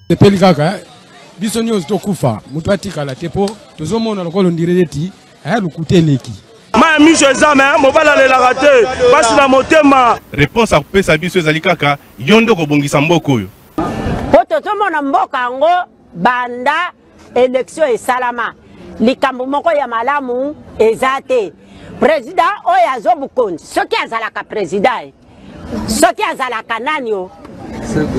Epeli kaka biso nyonso tokufa mutu atikala te po tozomona lokolo ndireti aya lukuteleki ma miso ezame mobala lelaka te basi na motema. Réponse à kopesa biso ezali kaka yondo kobongisa mboka oyo po tozomona mboka yango banda élection esalama likambo moko ya malamu eza te. Président oyo azobukonzi soki azalaka président soki azalaka nani o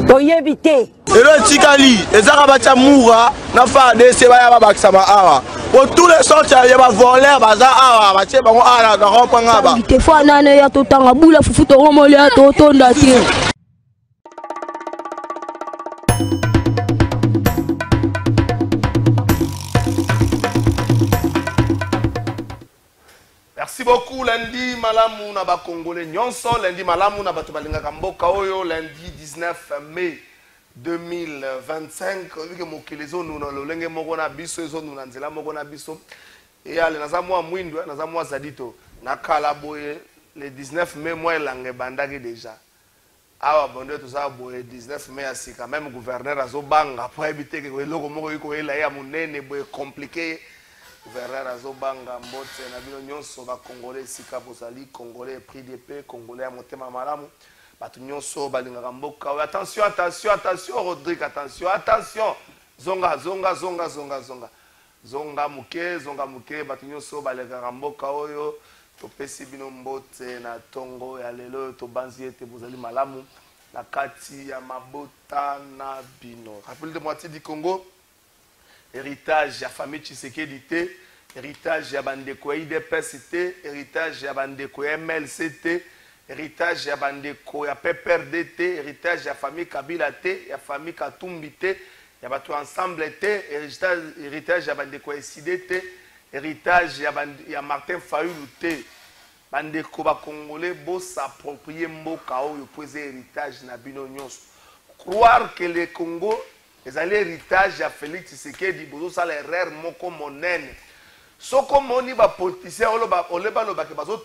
toyebi te. Elo tikali ezaka bacha mura na fa dese baya babakisa ba awa pour tous les sortes ya ba voler baza awa bache bango ala na rompanga ba te fa nane ya totanga bula fufu to romole ya totonda te. Merci beaucoup. Lundi malamu na ba Congolais nyonso, lundi malamu na bato balingaka mboka oyo, lundi 19 mai 2025. Vu que mokelezo nous na lolenge moko na biso ezo nous na nzela moko na biso. Et ale naza mwa mwindo, naza mwa zadito. Na kala boye le 19 mai moi elange bandaki déjà. Awa bonde to sa boye 19 mai asika même gouverneur azobanga pour éviter que eloko moko iko ela ya munene boye compliqué. Gouverneur azobanga mbote na bino nyonso ba Congolais sika bozali Congolais pris de paix Congolais à motema malamu batu nyonso balingaka mboka. Attention attention attention Rodrigue attention zonga muke batu nyonso balingaka mboka oyo topesi bino mbote na tongo ya lelo to banzi ete bozali malamu na kati ya mabota na bino. Rappel de moitié du Congo. Héritage ya famille Tshisekedi te, héritage ya bandeko ya IDPS te, héritage ya bandeko ya MLC te, héritage ya bandeko ya PPRD te, héritage ya famille Kabila te, ya famille Katumbi te, ya bato ensemble te, héritage ya bandeko ya SID te, héritage ya Martin Fayulu te. Bandeko ba Congolais bo s'approprier mboka oyo poser héritage na bino nyonso. Croire que le Congo ezali héritage ya Félix Tshisekedi bozo sala erreur moko monene. Soko moni ba politicien oleba lobaki bazo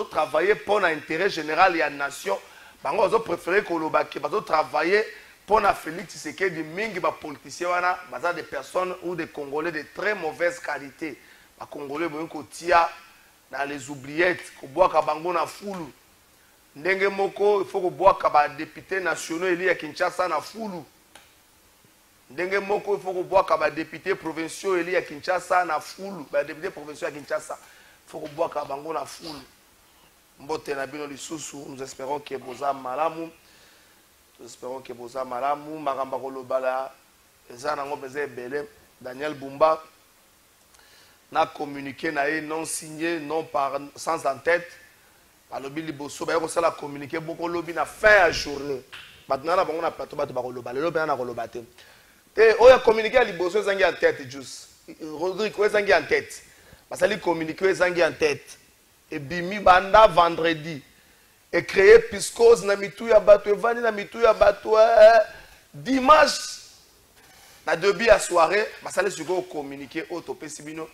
travailler pour l'intérêt général ya nation. Bango bazo préférer ko lobaki bazo travailler pour na Félix Tshisekedi mingi ba politicien wana baza des personnes ou des Congolais de très mauvaise qualité. Ba Congolais boyo ko tia dans les oubliettes ko boaka bango na fulu. Ndenge moko il faut ko boaka ba députés nationaux eli ya Kinshasa na fulu. Ndenge moko il faut que boire kaba député provinciaux eli ya Kinshasa na fulu ba député provinciaux ya Kinshasa il faut que boire kaba bango na fulu mbote na bino lisusu. Nous espérons que boza malamu magamba kolobala eza nango beze belé. Daniel Bumba na communiqué na non signé non par sans en tête alobi liboso ba ko sala communiqué boko lobi na fin à journée maintenant na bango na plateau bato ba kolobala lobi na kolobate. Et on a communiqué à Liboso Zangi en tête, juste. Rodrigue, on Zangi en tête. Parce qu'il communiqué Zangi en tête. Et Bimi Banda vendredi. Et créé Piscos, Namitou Yabatou, Vani Namitou Yabatou. Dimanche, na début à soirée, parce qu'il a communiqué au Topé Sibino.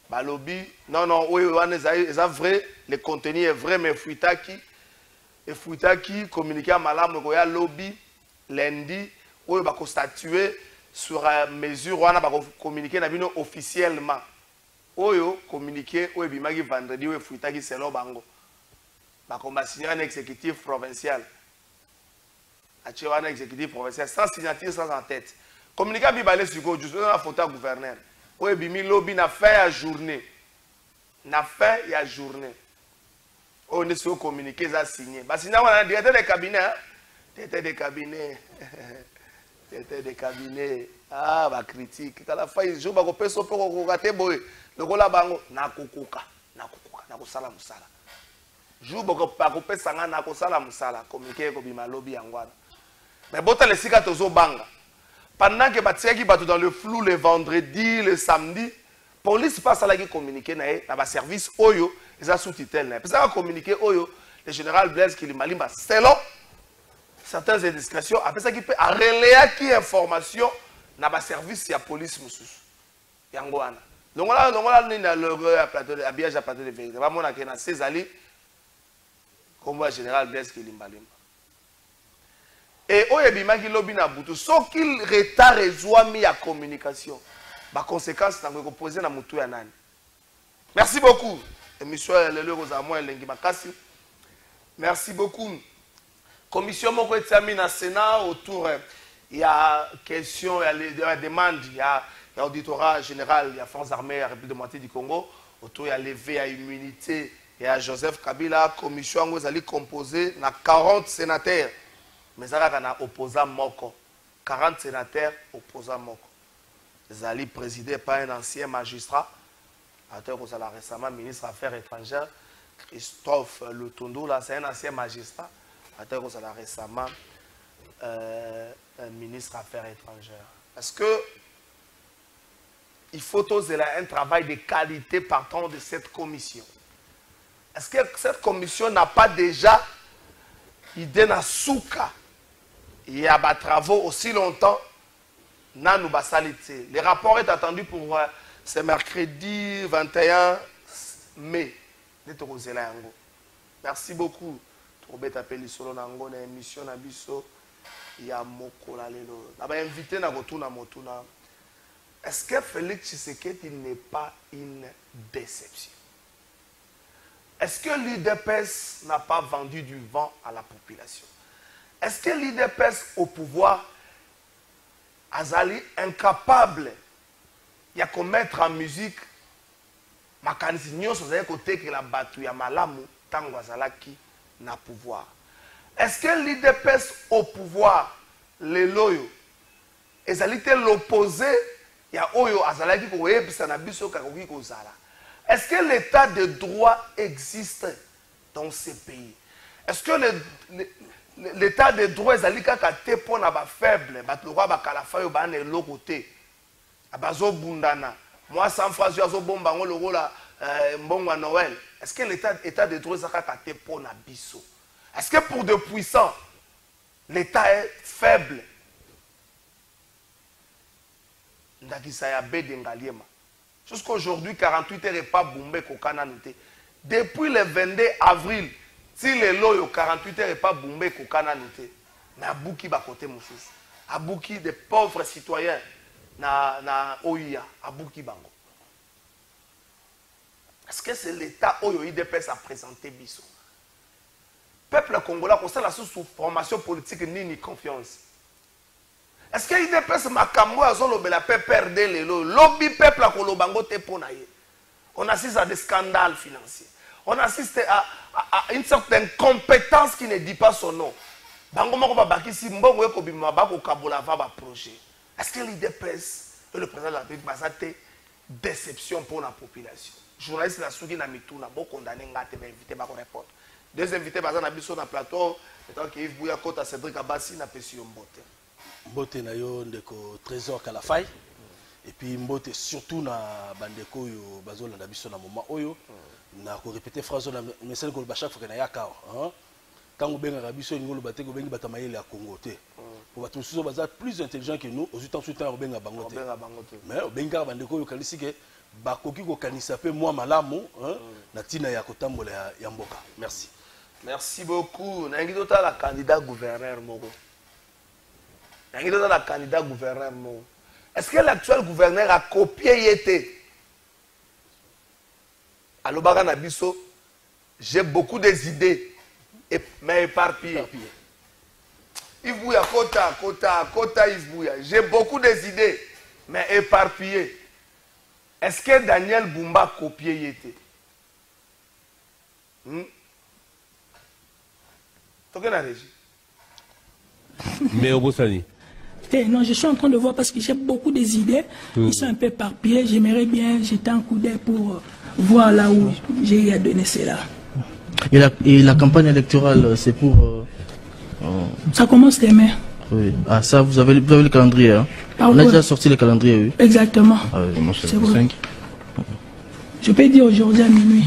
Balobi, non, oui, c'est vrai, le contenu est vrai, mais Fuitaki communiqué à Malam, Goya Lobby, lundi. Oyo ba constatuer sur mesure wana ba communiquer na bino officiellement. Oyo communiquer oyo bimaki vendredi oyo fuitaki selo bango. Ba komba signer un exécutif provincial. Ache wana exécutif provincial sans signature sans en tête. Communiquer bi balé sur go juste na photo gouverneur. Oyo bimi lobby na fin ya journée. Oyo ne so communiquer ça signer. Ba signer wana directeur de cabinet. C'était des cabinets. Ah, bah critique. Quand la fois, il joue, bah, on peut s'offrir au gâté, boy. Le gars là-bas, na kukuka, sala musala. Joue, bah, on peut s'engager, na sala musala. Communiquer, comme il m'a lobby en guana. Mais bon, t'as les cigarettes au banga. Pendant que Batia qui bat dans le flou le vendredi, le samedi, police passe à la qui communiquer, na ba service Oyo, ils ont sous-titel. Puis ça va communiquer Oyo, le général Blaise qui malimba, c'est là. Certaines indiscrétions, après ça qui peut relayer qui information dans le service de la police moussous. Yangoana. Donc là, ni na logo à plateau de habillage à plateau de vérité. Vraiment on a que na Césali comme le général Blaise qui limbalimba. Et oyebimaki lobi na butu so qu'il retard ezwami ya communication ba conséquence na ko poser na mutu ya nani. Merci beaucoup. Émission lelo ko za moi elengi makasi. Merci beaucoup. Commission moko etiami na Sénat autour il y a question il y a demande il y a auditorat général il y a forces armées la République démocratique du Congo autour il y a levé à immunité et à Joseph Kabila commission ngo zali composée na 40 sénateurs mais ça na opposant moko 40 sénateurs opposant moko zali présidé par un ancien magistrat attends que ça l'a récemment ministre Affaires étrangères Christophe Lutundu là c'est un ancien magistrat attends que ça l'a récemment un ministre Affaires étrangères. Est-ce que il faut oser un travail de qualité partant de cette commission? Est-ce que cette commission n'a pas déjà idée na souka? Il y a des travaux aussi longtemps. Nanou basalite. Le rapport est attendu pour ce mercredi 21 mai. Merci beaucoup. Robert appelle solo nango na émission na biso ya mokola lelo. Na ba invité na kotuna motuna. Est-ce que Félix Tshisekedi n'est pas une déception? Est-ce que l'UDPS n'a pas vendu du vent à la population? Est-ce que l'UDPS au pouvoir azali incapable ya commettre en musique makanisi nyonso za côté que la batu ya malamu tango azalaki na pouvoir? Est-ce que l'UDPS au pouvoir les loyo ezalité l'opposé ya oyo azalaki ko yebisa na biso kakoki kozala? Est-ce que l'état de droit existe dans ces pays? Est-ce que l'état de droit ezalika ka te pona ba faible bato lokwa ba kalafa yo ba na lokote abazo bundana moi sans phrase yo zo bomba ngo lokola mbongo Noël? Est-ce que l'état de droit ezalika ka te pona biso? Est-ce que pour de puissants l'état est faible? Ndakisa ya bedengaliema jusqu'aujourd'hui 48 heures et pas bombé kokana noté depuis le 22 avril. Si les loyaux 48 heures et pas bombé kokana noté mais abouki ba côté moussous abouki des pauvres citoyens na oya abouki bango. Est-ce que c'est l'état oyo IDPS a présenté biso? Peuple congolais comme ça la sous formation politique ni confiance. Est-ce que IDPS makambo azolobela pe perdre les lobby peuple a kolobango te ponaye? On assiste à des scandales financiers. On assiste à une certaine compétence qui ne dit pas son nom. Bango moko babakisi mbongo eko bima bako kabola va ba projet. Est-ce que l'IDPS et le président de la République basate déception pour la population? Journaliste la souki na mituna bo condamné ngate ba invité ba ko répondre. Deux invités basant na biso na plateau, étant que Yves Bouya Kota Cédric Abassi na pesi mbote. Mbote na yo ndeko Trésor Kalafai. Et puis mbote surtout na bandeko yo bazola na biso na moment oyo na ko répéter phrase na message ko ba chaque fois na yaka hein quand on benga biso ngolo bateko bengi batamayele ya Congo te pour bato suso baza plus intelligent que nous aux temps tout temps benga bango te mais benga bandeko yo kalisi ke bakoki ko kanisa pe moi malamu hein na tina ya kotambola ya mboka. Merci. Merci beaucoup. Na ngi tota la candidat gouverneur moko. Na ngi tota la candidat gouverneur moko. Est-ce que l'actuel gouverneur a copié Yété? Alors, Baranabiso, j'ai beaucoup des idées, mais éparpillées. Yves Bouya, Kota, Yves Bouya. J'ai beaucoup des idées, mais éparpillées. Est-ce que Daniel Bumba a copié Yété? T'as la régie? Mais au Bossani. Non, je suis en train de voir parce que j'ai beaucoup des idées. Ils sont un peu éparpillés. J'aimerais bien jeter un coup d'œil pour voir là où j'ai à donner cela. Et la campagne électorale, c'est pour... Ça commence demain. Oui. Ah, ça, vous avez le calendrier. Hein? On a déjà sorti le calendrier, oui. Exactement. Ah, oui, moi, c'est bon. 5. Je peux dire aujourd'hui à minuit.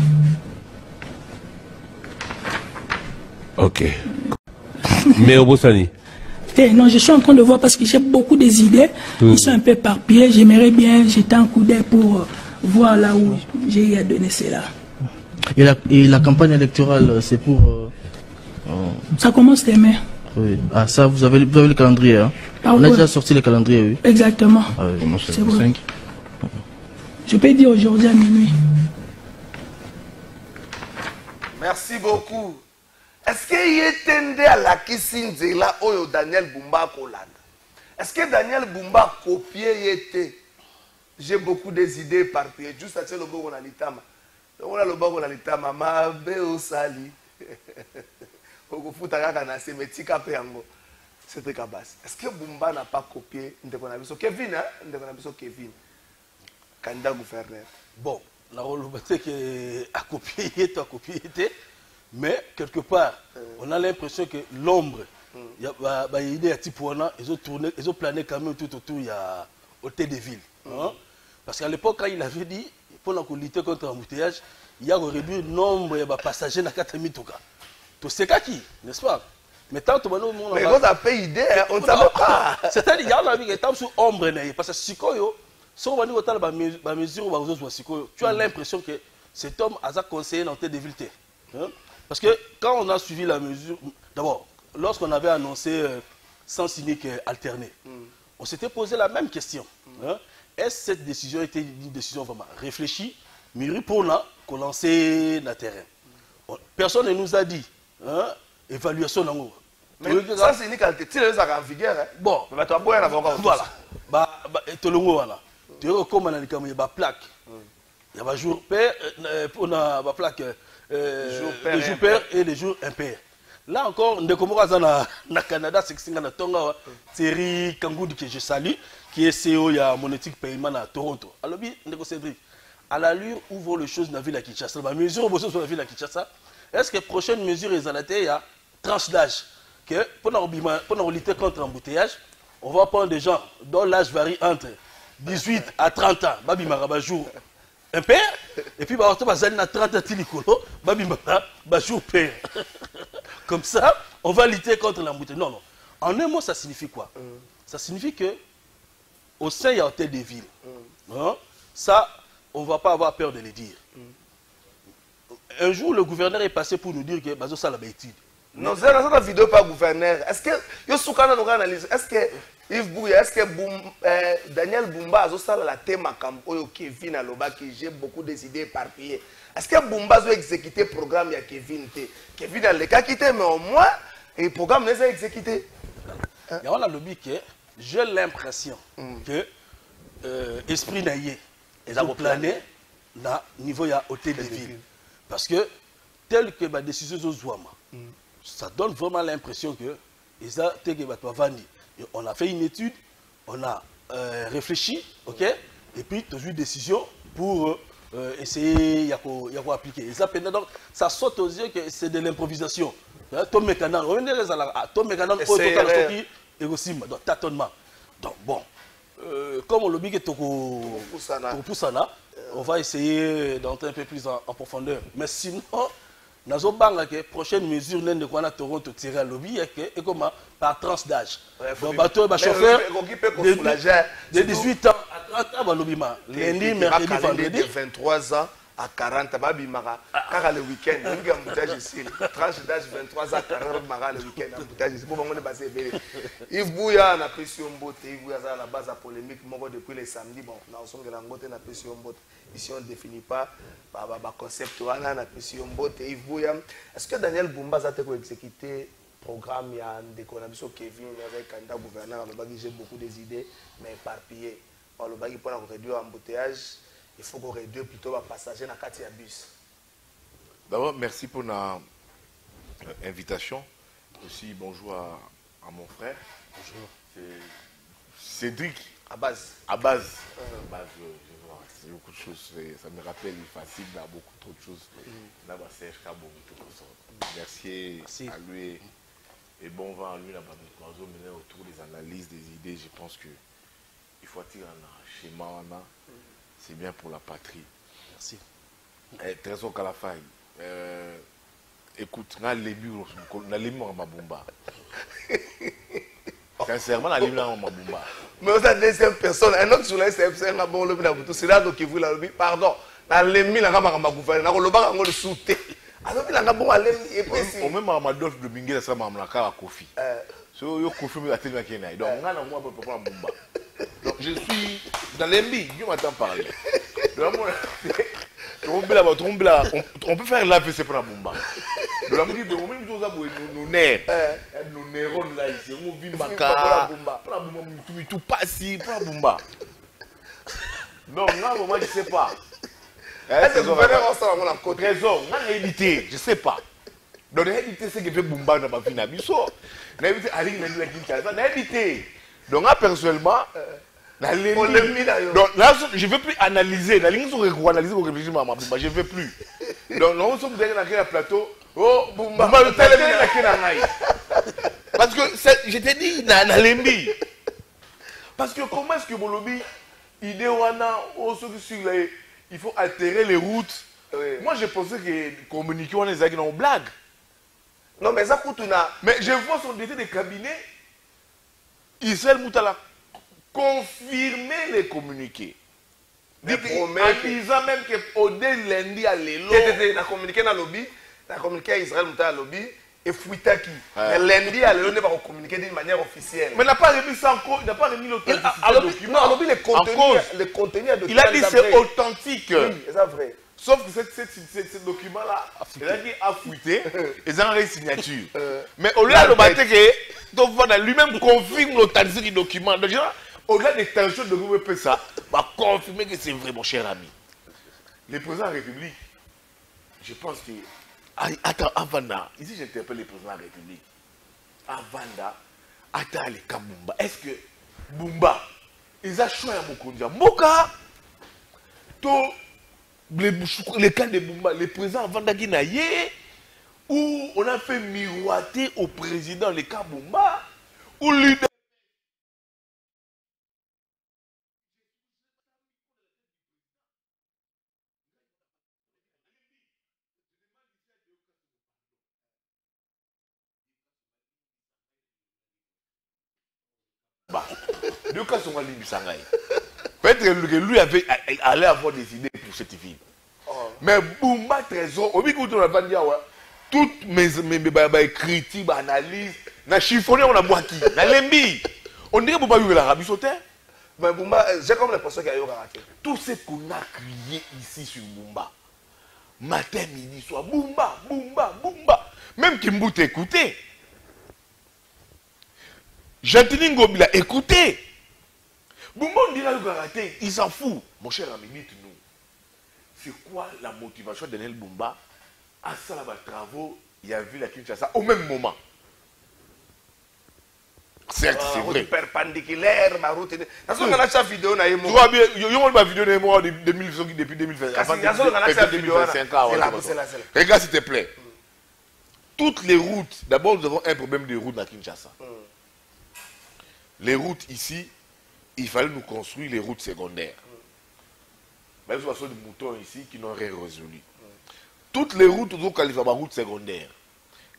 Ok. Mais au Bossani. Non, je suis en train de voir parce que j'ai beaucoup des idées. Ils sont un peu éparpillés. J'aimerais bien jeter un coup d'œil pour voir là où j'ai à donner cela. Et la campagne électorale, c'est pour... Ça commence demain. Oui. Ah, ça, vous avez le calendrier, hein? On a déjà sorti le calendrier, oui. Exactement. Ah, oui. C'est bon. Je peux dire aujourd'hui à minuit. Merci beaucoup. Est-ce qu'il y a tendé à la Kissinzela ou Daniel Bumba Kolanda? Est-ce que Daniel Bumba a copié? J'ai beaucoup des idées éparpillées. Juste à ce que on a l'itama. On a le bon on a l'itama. Ma béo sali. C'était Kabas. Est-ce que Bumba n'a pas copié Kevin, hein? Kevin, candidat gouverneur. Bon, la rôle a copié, mais quelque part, on a l'impression que l'ombre, il y a une idée à Tipouana, ils ont tourné, ils ont plané quand même tout autour, il y a Hôtel des Villes. Parce qu'à l'époque, quand il avait dit, pour lutter contre l'embouteillage, il y a réduit le nombre de passagers dans 4000 tout cas. Tout c'est qui, n'est-ce pas? Mais tant que mais quand on a fait idée, on ne savait pas. C'est-à-dire qu'il y a un ami qui est sous ombre, parce que Sikoyo, si on va dire que mesure, tu as l'impression que cet homme a conseillé dans tes déviltés. Parce que quand on a suivi la mesure, d'abord, lorsqu'on avait annoncé sens unique alterné, on s'était posé la même question. Est-ce que cette décision était une décision vraiment réfléchie, mûrie pour qu'on lançait le terrain? Personne ne nous a dit. Évaluation dans mais ça c'est unique alterné. Tu les as en vigueur. Bon. Mais tu as beau y en avoir. Voilà. Tu le vois. Tu as comme il y a une plaque. Il y a un jour père, on a une plaque les jours pairs et les jours impairs. Là encore, on est au Canada, c'est que Thierry Kangoudi que je salue, qui est CEO de Monétique Paiement à Toronto. Alors, Cédric, à l'allure où vont les choses dans la ville de Kinshasa, la mesure où sur la ville de Kinshasa, est-ce que la prochaine mesure est il y a tranche d'âge que pour lutter contre l'embouteillage, on va prendre des gens dont l'âge varie entre 18 à 30 ans, babi marabajou un père, et puis bah on va à 30 ans tilikolo, babi marabajou père. Comme ça, on va lutter contre l'embouteillage. Non, non. En un mot, ça signifie quoi? Ça signifie que au sein il y a hôtel des villes. Ça, on ne va pas avoir peur de le dire. Un jour, le gouverneur est passé pour nous dire que Bazo ça la bêtise. Non, c'est la vidéo par gouverneur. Est-ce que Yosoukana nous analyse? Est-ce que Yves Bouya, est-ce que Daniel Bumba a ça la thème Oyo Kevin Aloba qui j'ai beaucoup des idées éparpillées. Est-ce que Bumba a exécuté le programme de Kevin? Kevin a le cas quitté, mais au moins le programme les a exécuté. Il y a un lobby que j'ai l'impression que esprit naïe est au plané na niveau ya hôtel de ville. Parce que, tel que ma décision aux Zouama, ça donne vraiment l'impression que on a fait une étude, on a réfléchi, ok, et puis tu as eu une décision pour essayer d'appliquer. Donc, ça saute aux yeux que c'est de l'improvisation. Ton mécanisme, donc tâtonnement. Donc, bon, comme on le dit que on va essayer d'entrer un peu plus en profondeur. Mais sinon, dans la prochaine mesure, nous avons à Toronto tiré à lobby et comment par tranche d'âge. Donc, bateau, chauffeur de 18 ans à 30 ans, lundi, mercredi, vendredi. 23 ans à 40 ans, car le week-end, il y a un embouteillage ici. Tranche d'âge 23 ans à 40 ans, le week-end, embouteillage ici. Pour moi, on est passé. Yves Bouya, on a pris sur un botte. Yves Bouya, à la base, à polémique, depuis les samedis. Bon, on a pris sur un botte. Ici, on ne définit pas le concept. On a pris sur un botte. Yves Bouya, est-ce que Daniel Bumba a exécuté le programme? Il y a un décoration Kevin avec un candidat gouverneur. J'ai beaucoup d'idées, mais éparpillées. Pour réduire l'embouteillage, il faut qu'on réduise plutôt les passagers dans le bus. D'abord, merci pour l'invitation. Aussi, bonjour à mon frère. Bonjour. C'est Cédric. À base. C'est beaucoup de choses. Ça me rappelle facile, il y a beaucoup trop de choses. Merci à lui. Et bon vent à lui, autour des analyses, des idées. Je pense que il faut tirer un schéma. C'est bien pour la patrie. Merci. Trésor Kalafay. Écoute, on a les murs à Mabumba. Sincèrement, on a les murs à Mabumba. Mais on a une deuxième personne. Un autre sur la SFC, on a c'est là qui vous l'a dit. Pardon. On a les murs à Mabumba. On a le souté. Alors, il a un bon aller et puis on même à Adolphe de Minguel ça m'a marqué à Kofi. So yo Kofi me a tellement qu'il y donc on a moi pour prendre Bumba. Donc je suis dans l'embi, Dieu m'entend parler. On peut faire l'AVC pour la Bumba. De la musique de Romain nous avons nos nerfs, nos neurones là ici, on vit Maka, pour la Bumba, tout passe pour la Bumba. Donc là moi je sais pas. Est-ce que vous venez ensemble à côté? Trésor, on a évité, je sais pas. Donc, on a évité ce qui fait Bumba dans ma vie. On a évité Aline Nani la Kinshasa. On a évité. Donc, là, personnellement, donc là, je ne veux plus analyser. La ligne, on va analyser, on va réfléchir à ma Bumba. Je ne veux plus. Donc, nous sommes dans le plateau. Oh, Bumba, le téléphone, parce que je t'ai dit, Nalembi. Parce que comment est-ce que Bolobi, Idewana, il faut altérer les routes. Oui. Moi, je pensais que communiquer, on est dans une blague. Non, mais ça coûte une... Mais je vois son dété de cabinet. Israël Moutala confirmer les communiqués. En disant même qu'au dé lundi à l'élo. Il a communiqué dans le lobby. Il a communiqué à Israël Moutala lobby. Et Fouitaki. Mais lundi à l'élo, il va communiquer d'une manière officielle. Mais il n'a pas remis ça en cause. Il n'a pas remis l'authenticité du document. Non, le contenu à document. Il a dit c'est authentique. Oui, c'est vrai. Sauf que ce document-là, il a dit à fouiller, ils ont une signature. Mais au-delà de le lui-même confirme l'authenticité du document. Donc, au-delà des tensions de l'UEP, ça va confirmer que c'est vrai, mon cher ami. Le président de la République, je pense que. Attends, Avanda, ici j'interpelle le président de la République. Avanda, attends les cas Bumba. Est-ce que Bumba, ils ont choisi à Mokondia Moka, le cas de Bumba, le président Avanda Guinaye, où on a fait miroiter au président le cas Bumba, où lui. Deux cas sont en ligne Sangaï. Peut-être que lui allait avoir des idées pour cette ville. Mais Bumba Trésor, au milieu de la bande, toutes mes critiques, analyses, na chiffonné, on a boiti, na lembi. On dirait que Bumba vivait l'Arabie Saoudite. Mais Bumba, j'ai comme l'impression qu'il y a eu un raté. Tout ce qu'on a crié ici sur Bumba, matin, midi, soir, Bumba, Bumba, Bumba. Même Kimbu t'a écouté. Jantini Ngobila, écoutez. Bumba, on dirait le raté, il s'en fout. Mon cher ami, dites-nous, c'est quoi la motivation de Daniel Bumba à ça, là, travaux, il y a vu la Kinshasa au même moment. Certes, c'est vrai. Perpendiculaire, ma route. Parce qu'on a acheté la vidéo, on a eu. Tu vois bien, il y a une vidéo depuis 2020. Regarde, s'il te plaît. Toutes les routes, d'abord, nous avons un problème de route à Kinshasa. Les routes ici, il fallait nous construire les routes secondaires. Mais il y a des moutons ici qui n'ont rien résolu. Toutes les routes, nous avons qualifié par route secondaire.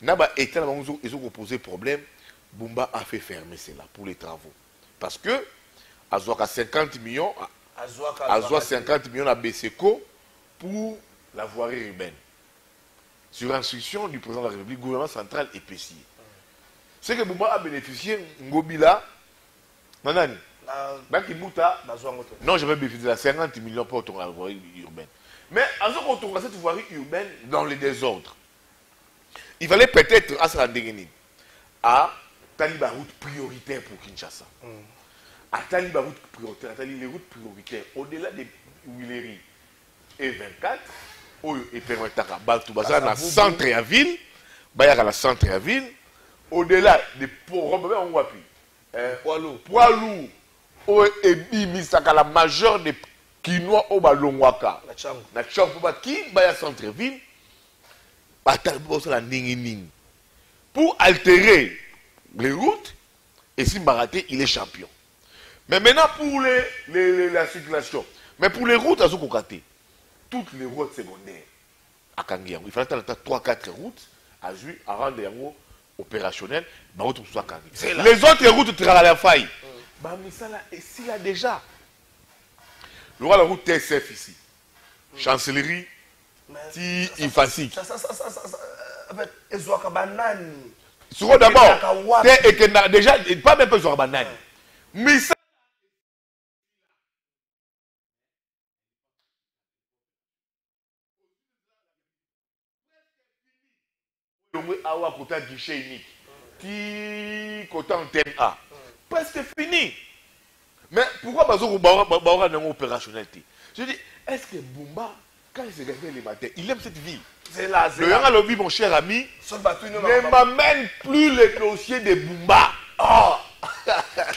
Ils ont posé problème. Bumba a fait fermer cela pour les travaux. Parce que, à 50 millions, à 50 millions à Beseko pour la voirie urbaine. Sur instruction du président de la République, gouvernement central et PCI. C'est que Bumba a bénéficié, Ngobila, Nanani, non, j'avais bénéficié de 50 millions pour la voirie urbaine. Mais en ce qu'on trouve cette voirie urbaine dans les désordres, il fallait peut-être à Sarandegeni, à Taliba route prioritaire pour Kinshasa. À Taliba route prioritaire, les routes prioritaires, au-delà des Huileries et 24, et permettre à Baltoubaza, dans le centre et à ville, à la centre et à ville, au-delà des poids lourds, et bimisaka la majeure des Kinois au Balongwaka. Na Champoba qui baya centre-ville, pour altérer les routes, et si Mbaraté, il est champion. Mais maintenant pour la circulation, mais pour les routes, à Zoukokate, toutes les routes secondaires à Kangiango, il fallait attendre 3-4 routes à jouer, à rendre les routes opérationnelles, les autres routes travaillent à la faille. Mais ça là, et si là déjà, le roi de la route TSF ici, chancellerie, ti ifasik. Ezwaka banani. Sur d'abord, déjà, pas même pas sur banani. Mais ça. Awa côté guichet unique. Ti côté antenne A. Presque fini. Mais pourquoi Bazou Baora n'est pas opérationnel? Je dis, est-ce que Bumba, quand il se réveille le matin, il aime cette vie? C'est là. Le Yanga Lobby, mon cher ami, ne m'amène plus les dossiers de Bumba. Oh.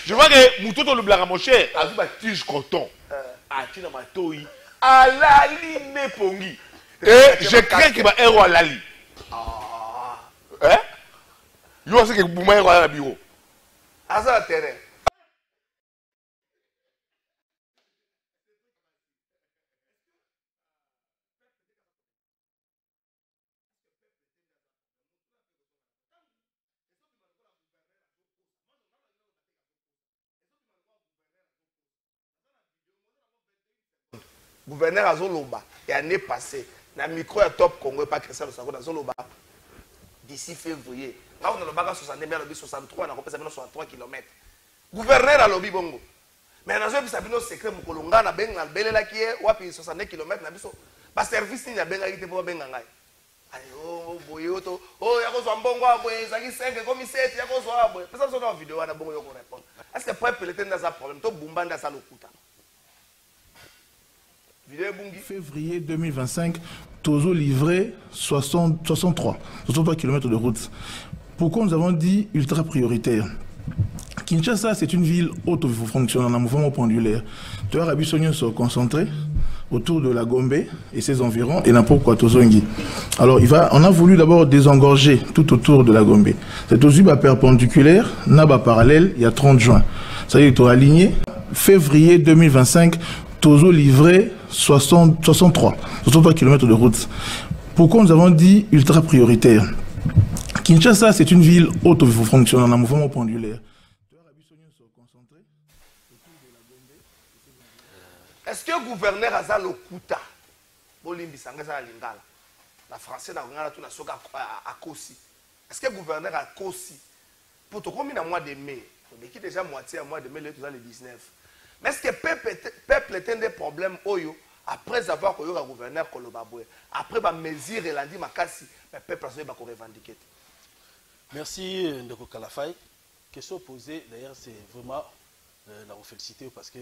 Je vois que Moutoto le Blara, mon cher, a vu ma tige coton. A Tina Matoi, à Lali Nepongi. Et je crains qu'il va héros à Lali. Hein? Je sais que Bumba est héros à la bureau. À ça, terrain. Gouverneur Azoloba, et l'année passée, dans le micro à Top Congo, pas Christian de Sango, Azoloba, d'ici février. Là, on a le bagage 63, on a compris 63 km. Gouverneur à l'Obi Bongo. Mais dans un peu de secret, on a un ben là qui est, ou à 60 km, parce que service n'y a ben là qui est pour ben là. Oh, boyoto, oh, il y a un bon boy, ça qui 5 comme 7, il y a un boy. Parce que dans la vidéo, on a bon répondre. Est-ce que peuple était dans un problème? Tout Bumbanda ça le coûte. Février 2025, Tozo livré 63 km de route. Pourquoi nous avons dit ultra prioritaire? Kinshasa, c'est une ville autofonctionnante, un mouvement pendulaire. Tu as Rabisonio se concentrer autour de la Gombe et ses environs, et n'importe quoi Tozongi. Alors, on a voulu d'abord désengorger tout autour de la Gombe. C'est aux UBA perpendiculaire, Naba parallèle, il y a 30 juin. Ça y est, tu as aligné. Février 2025, Tozo livré 63 km de route. Pourquoi nous avons dit ultra prioritaire? Kinshasa, c'est une ville autofonctionnante, un mouvement pendulaire. Est-ce que le gouverneur a le Kouta? La française a tout à Kossi. Est-ce que le gouverneur a Kossi? Pour tout combien de mois de mai? On est déjà moitié à mois de mai, le 19. Mais est-ce que le peuple a des problèmes après avoir eu un gouverneur Kolobaboué? Après la mesure et lundi Makassi, le peuple a revendiqué. Merci Ndeko Kalafay. Question posée, d'ailleurs, c'est vraiment la féliciter parce que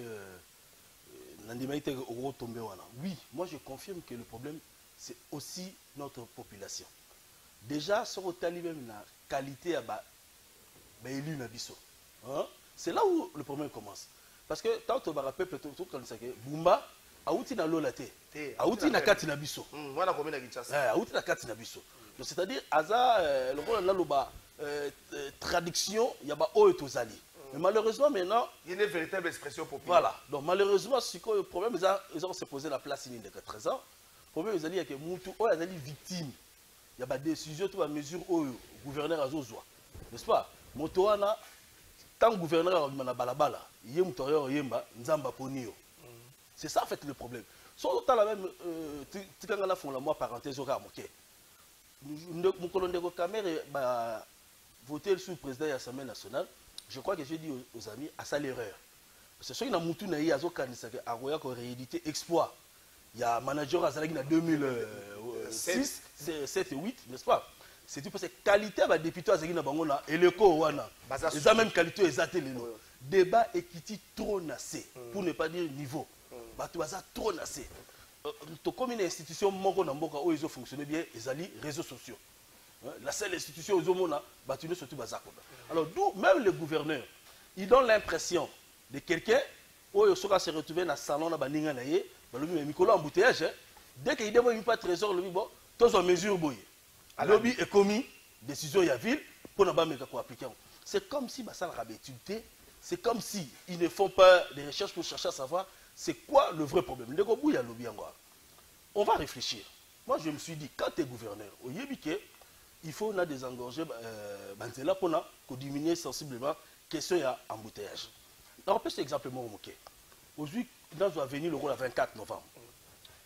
oui, moi je confirme que le problème, c'est aussi notre population. Déjà, sur le talibé, la qualité à élu Nabiso. C'est là où le problème commence. Parce que tant que le peuple tout comme ça, Bumba, Aouti na lolate, Aouti na kati Nabiso. Aouti na kati Nabiso. C'est-à-dire, Aza, le rôle de traduction, il y a Oyo Tozali. Mais malheureusement, maintenant, il y a une véritable expression populaire. Voilà. Donc, malheureusement, le problème, ils ont se posé la place il y a 13 ans. Le problème, ils ont dit que Moutou, ils ont dit victime. Il y a des décisions, toutes les mesures où le gouverneur a zozoa. N'est-ce pas? Motoana, tant que le gouverneur a balabala, il y a un yemba, nzamba ponio. C'est ça, en fait, le problème. Sur le temps, la même, tu as la moi parenthèse au cas, ok. Mon colonel de Caméra voté sur le président de l'Assemblée nationale. Je crois que j'ai dit aux amis, à ça l'erreur. Parce que ceux qui ont moutou naï azo kanisa que Aroya ko réédité exploit. Il y a manager Azalagi en 2006, 7 et 8, n'est-ce pas? C'est tout parce que qualité va député Azalagi na bango na eleko wana. Les a même qualité exaté les noms. Débat équité trop nassé pour ne pas dire niveau. Bah tu as trop nassé. To comme une institution moko na mboka où ils ont fonctionné bien, ils allaient réseaux sociaux. La seule institution aux hommes là, tu ne surtout pas. Alors, d'où même le gouverneur, ils ont l'impression de quelqu'un où il sera se retrouver dans le salon, dans le micro embouteillage. Dès qu'il ne demande pas de trésor, le bon, tous en mesure boy. Le lobby est commis, décision y a ville pour ne pas appliquer. C'est comme si ça n'a pas étudié. C'est comme si ils ne font pas des recherches pour chercher à savoir c'est quoi le vrai problème. On va réfléchir. Moi, je me suis dit, quand tu es gouverneur, au Yébike, il faut désengorger pour diminuer sensiblement la question de l'embouteillage. On peut cet exemple. Aujourd'hui, dans l'avenir, le 24 novembre,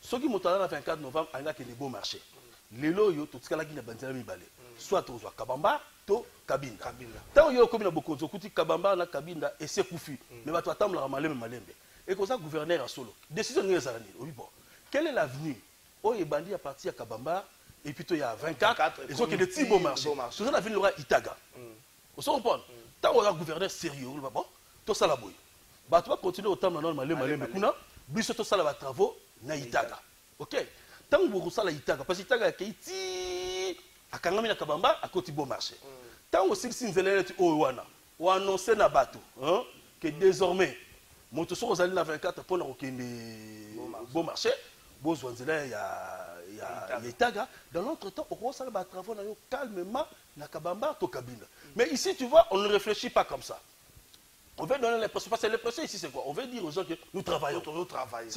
Ce qui monte le 24 novembre, il y a des beaux marchés. Les loyaux, tout ce qui est là, soit au Kabamba, to Kabinda. Tant qu'il y a comme beaucoup de choses, Kabamba, na Kabinda, et c'est Koufi. Mais tu attends la malembe. Et comme ça, gouverneur à solo. Décision de l'année. Quel est l'avenir? Oh, il bandit à partir à Kabamba, et puis il y a 24, et donc il y a des petits beaux marchés. Tout ça, l'avenir aura Itaga. Vous comprenez? Tant qu'il y a un gouverneur sérieux, tout ça la bouille. Tu vas continuer au temps maintenant, malembe, bis tout ça les travaux na Itaga. OK. Tant que vous ça la Itaga parce que Itaga est à Kangami na Kabamba à côté bon marché. Tant aussi si nzela o wana ou annoncer na bateau que désormais moto so ozali na 24 pour na kokende bon marché bozo nzela ya Itaga dans l'autre temps on ça les travaux na yo calmement na Kabamba to Kabinda. Mais ici tu vois on ne réfléchit pas comme ça. On veut donner l'impression, parce que l'impression ici c'est quoi? On veut dire aux gens que nous travaillons.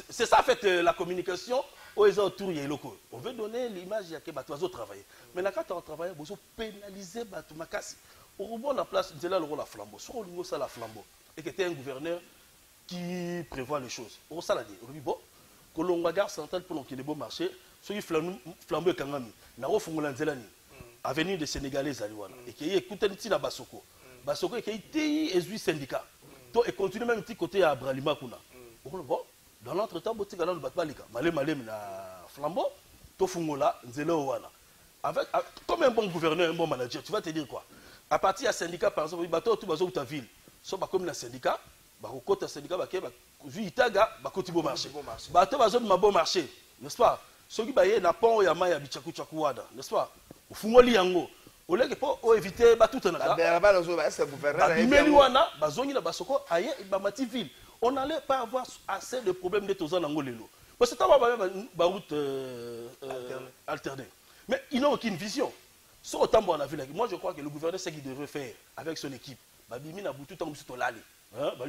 C'est ça en fait la communication aux gens autour des locaux. On veut donner l'image qu'il y a des travailler. Mais quand on travaille, on veut pénaliser les makasi. On revoit la place, c'est là le rôle de la flambeau. Soit on ça la flambeau. Et que tu es un gouverneur qui prévoit les choses. On ça l'a dit. On dit bon, que l'on regarde central pour qu'il y ait des beaux marchés, ceux qui flambeau et kangami, n'a pas fondé l'anzelani. Avenue des Sénégalais à Luana. Et qui écoute un petit na Basoko. Basoko qui a été 18 syndicats. Et continue même petit côté à Bralima Kuna. Bon, dans l'entretemps, botti galant le batbalika. Malem na flambeau, to fungola nzelo wana. Avec comme un bon gouverneur, un bon manager, tu vas te dire quoi? À partir à syndicat par exemple, bateau tout bazo ta ville. So ba comme na syndicat, ba ko kota syndicat ba ke ba vu itaga ba koti bon marché. Bateau bazo ma bon marché, n'est-ce pas? Ceux qui baye na pont ya maya bichaku chakuada, n'est-ce pas? Fungoli yango. Au lieu de pour éviter tout un on n'allait pas avoir assez de problèmes de tous en Angolelo. Parce que tu as une route alternée. Mais ils n'ont aucune vision. Sur autant on a vu, moi je crois que le gouverneur sait qu'il devrait faire avec son équipe. Babimi n'a tout en tout l'allée.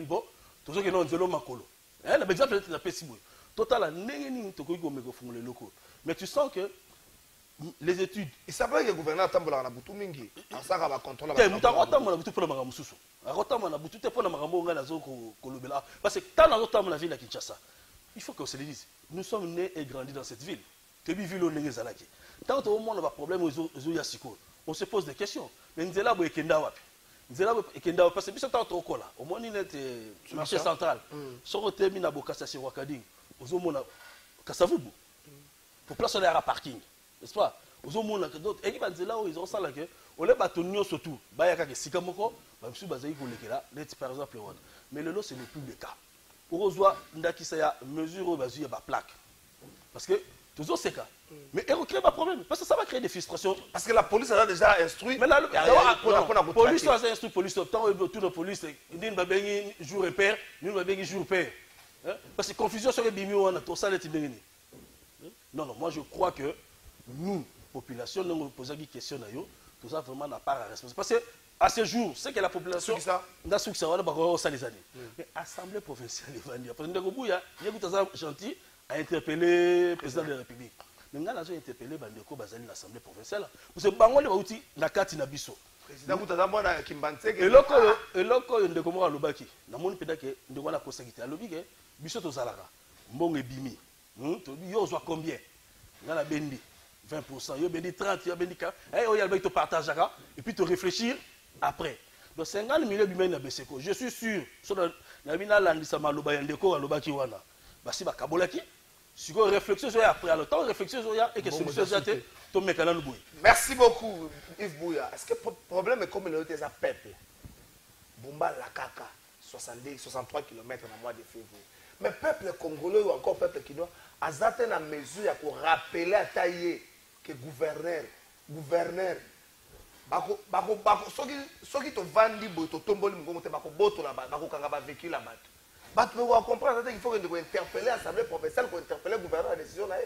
Bon, tout ce qui est dans le Makolo. L'exemple est la Pessiboué. Total, les locaux. Mais tu sens que les études. Il s'appelle que le gouverneur Tambola na butu mingi. Ça va contrôler. Tu as Tambola butu pour la magamususu. Tambola butu te pour la magamonga na zo kolobela. Parce que tant dans Tambola la ville à Kinshasa. Il faut qu'on se le dise. Nous sommes nés et grandis dans cette ville. Que ville au nenge zalaki. Tant au monde on a problème aux yasiko. On se pose des questions. Mais nzela bo ekenda wapi? Nzela bo ekenda wapi parce que biso tant tokola. Au moins net marché central. Soro temi na bokasa sur Wakading. Ozo mona kasavubu. Pour placer à parking. N'est-ce pas? Aux hommes que d'autres équipes là ils ont ça là que on les bâtonniers surtout bayaka que si comme quoi même si bazaï pour les là par exemple mais le lot ce n'est plus le cas pour ozoa ndaki ça ya mesure bazu ya ba plaque parce que toujours c'est cas mais il crée pas problème parce que ça va créer des frustrations parce que la police a déjà instruit mais là la police a instruit police tant tout la police ni ba bengi jour et père ni ba bengi jour père parce que confusion sur les bimi on a tout ça les tibengini non moi je crois que nous, population, nous nous posons des questions, tout ça vraiment n'a pas la responsabilité. Parce que à ce jour, c'est que la population, dans ce qui ça va les années. Mais l'Assemblée provinciale, parce que il y a des gentil à interpeller le président de la République. Mais nous avons interpellé l'Assemblée provinciale. Parce que Bango le outil na kati na biso. Président Moutazamona Kimbanseke. Et loko de comment à l'obaki. Na mon pédake de quoi la conséquence. À l'obaki, biso to zalara. Mbonge bimi. Yo soit combien? Dans la bendi. 20%, il y a 30, il y a 40, il te partage et puis te réfléchir après. Donc 50 millions de humains je suis sûr, sur la mina landisa maloba yandeko aloba ki wana. Basi ba kabolaki, si vous réflexion après le temps réflexion et que solution jate to mekana no boy. Merci beaucoup Yves Bouya. Est-ce que le problème est comme le peuple Bumba la kaka 63 km dans le mois de février. Mais peuple congolais ou encore peuple qui doit azate na mesure pour rappeler à tailler que gouverneur ceux qui te vendent to tomboli mongo te bako boto la bako kanga ba vécu la bato bato va comprendre qu'il faut que nous interpeller l'assemblée provinciale pour interpeller le gouverneur à la décision là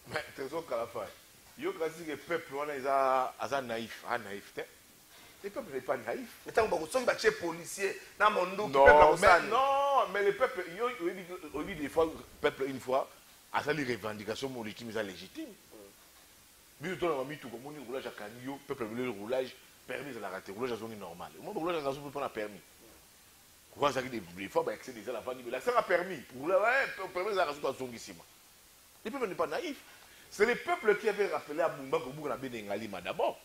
mais trésor Kalafa yo kasi que peuple wana isa naïf le peuple n'est pas naïf mais tant que ceux qui policier dans mon dos non mais le peuple au lieu des fois peuple une fois à ça les revendications légitimes. Mais tout le monde tout comme on roulage à canio, peuple le roulage permis à la rater, roulage à zone normale. Le monde roulage à zone pas permis. Quoi ça qui des fois bah accès déjà la vanne mais là ça a permis. Pour là ouais permis à la zone ici. Le peuple n'est pas naïf. C'est le peuple qui avait rappelé à Bumba que Bouga n'a Ngalima d'abord.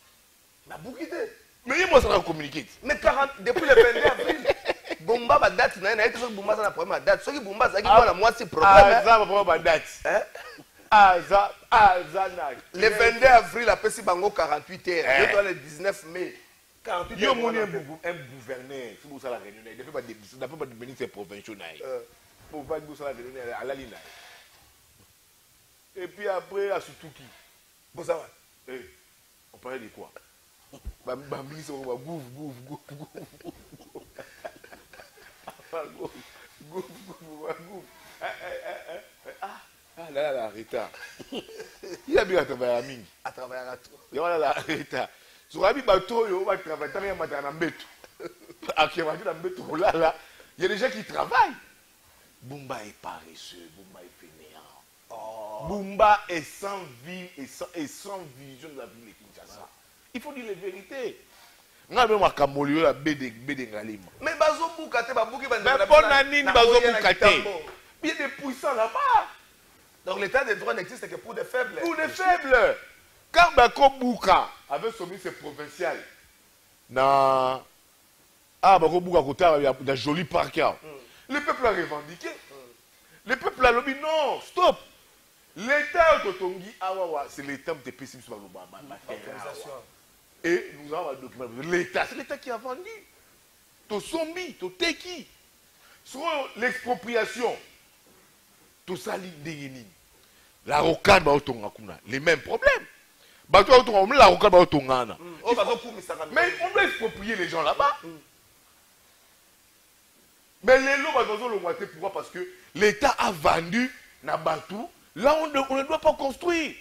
Na Boukité. Mais il m'a communiqué. Mais 40 depuis le 22 avril. Bumba ba date na na que Bumba ça na problème date. Ce qui Bumba ça qui doit la moitié problème. Ah ça va problème date. Hein? Ah ça na. Le 22 avril après si bango 48 heures. Le 19 mai. 48 heures. Yo moni un gouverneur, si vous ça la réunion, il ne peut pas devenir ses provinciaux naïs. Pour pas dire ça la réunion à la ligne. Et puis après à Sutuki. Bon ça va. On parlait de quoi? Bambi c'est gouf. Ah là, retard. Il a bien travaillé à Mingi. À travailler à tout. Il a là, retard. Sur la bateau, il va travailler dans un béton. Il y a des gens qui travaillent. Bumba est paresseux, Bumba est fainéant. Bumba est sans vie et sans vision de la ville de Kinshasa. Il faut dire les vérités. Mais Bazo Boukate, Babouki, il y a des puissants là-bas. Donc l'état des droits n'existe que pour des faibles. Pour des faibles. Quand Bako Bouka avait soumis ses provinciales, Bako Bouka côté d'un joli parc, le peuple a revendiqué. Le peuple a dit non, stop. L'état de Tongi, c'est l'état de PCB. Et nous avons un document. L'État, c'est l'État qui a vendu. Ton sombi, ton teki. Sur l'expropriation, tout ça, la rocade, les mêmes problèmes. La rocade, mais on doit exproprier les gens là-bas. Mais les lots, pourquoi? Parce que l'État a vendu Nabatou. Là, on ne doit pas construire.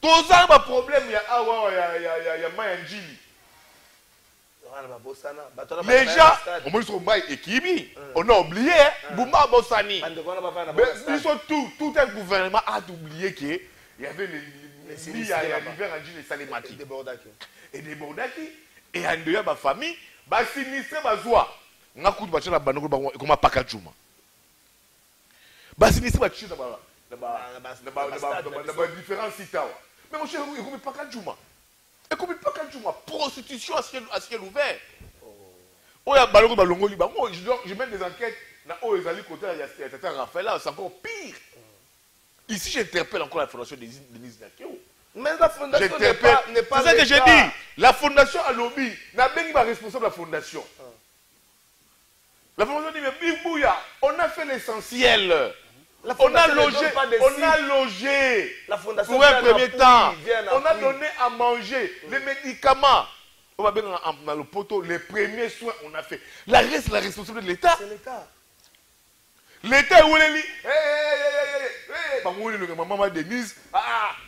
Tout ça, il y a un problème, il y a Mayanjili. Les gens, on a oublié, Boumba Bossani. Tout un gouvernement a oublié qu'il y avait l'hiver Anjili et Salimaki. Et des Bordaki. Et en dehors de ma famille, bah sinistré, bah zoa. On a coupé la banane comme un pakajuma. Bah sinistré, bah tu dans différents sites. Mais mon cher, il ne pas qu'un Juma. Il ne pas qu'un Juma. Prostitution à ciel ouvert. Je mets des enquêtes. Il y a Raphaël, c'est encore pire. Ici, j'interpelle encore la fondation de Denise Nakeo. Mais la fondation n'est pas. C'est ça que j'ai dit. La fondation a lobby. N'a pas responsable de la fondation. La fondation dit, mais Big Bouya, on a fait l'essentiel. On a logé pour un premier temps. On a donné à manger les médicaments. On va bien dans le poteau, les premiers soins on a fait. La reste, la responsabilité de l'État. C'est l'État. L'État où elle dit, maman Denise,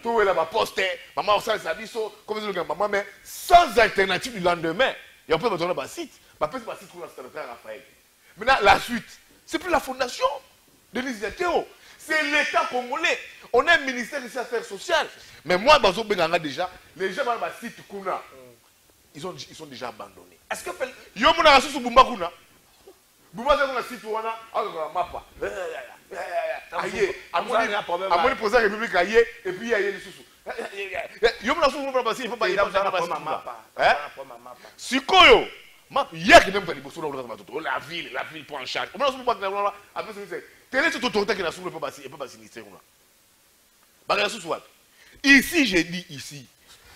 tout est là-bas posté, maman Ossal Sabiso, comme ça, maman, mais sans alternative du lendemain. Et on peut retourner dans le site. On peut passer sur le Raphaël. Maintenant, la suite, c'est plus la fondation. Denise Nakeo, c'est l'État congolais. On a un ministère des Affaires sociales. Mais moi, Bazo Benganga déjà, les gens dans le site Kuna, ils sont déjà abandonnés. Est-ce que yo mona rasu Bumba Kuna? Bumba c'est un site wana, mapa. Aïe, amoni président de la République aïe et puis il y a les sous. Yo mona rasu Bumba parce qu'il faut pas y avoir mapa. Sikoyo. Il y a qui n'aime pas les bosses la ville prend en charge. On a souvent pas après c'est quelle est cette autorité qui n'a souvent pas sinistre là. Ici j'ai dit ici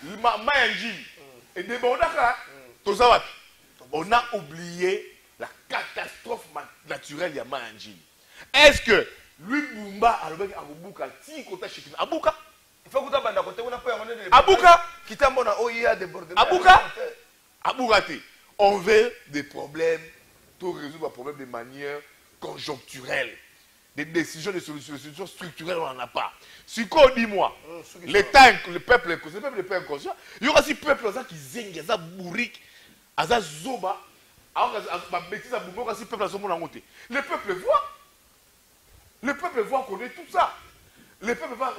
Mayanji et des Bondaka on a oublié la catastrophe naturelle de Mayanji. Est-ce que lui Bumba avec Abuka ti kota chikina Abuka il faut que tu banda côté on a pas Abuka qui t'a mon OIA débordement Abuka on veut des problèmes pour résoudre un problème de manière conjoncturelle. Des décisions, des solutions structurelles, on n'en a pas. Si quoi, dis-moi, l'État, le peuple n'est pas inconscient. Il y aura aussi peuple qui zing, qui bourrique, qui zoba, qui peuple le peuple voit. Le peuple voit qu'on est tout ça. Le peuple va,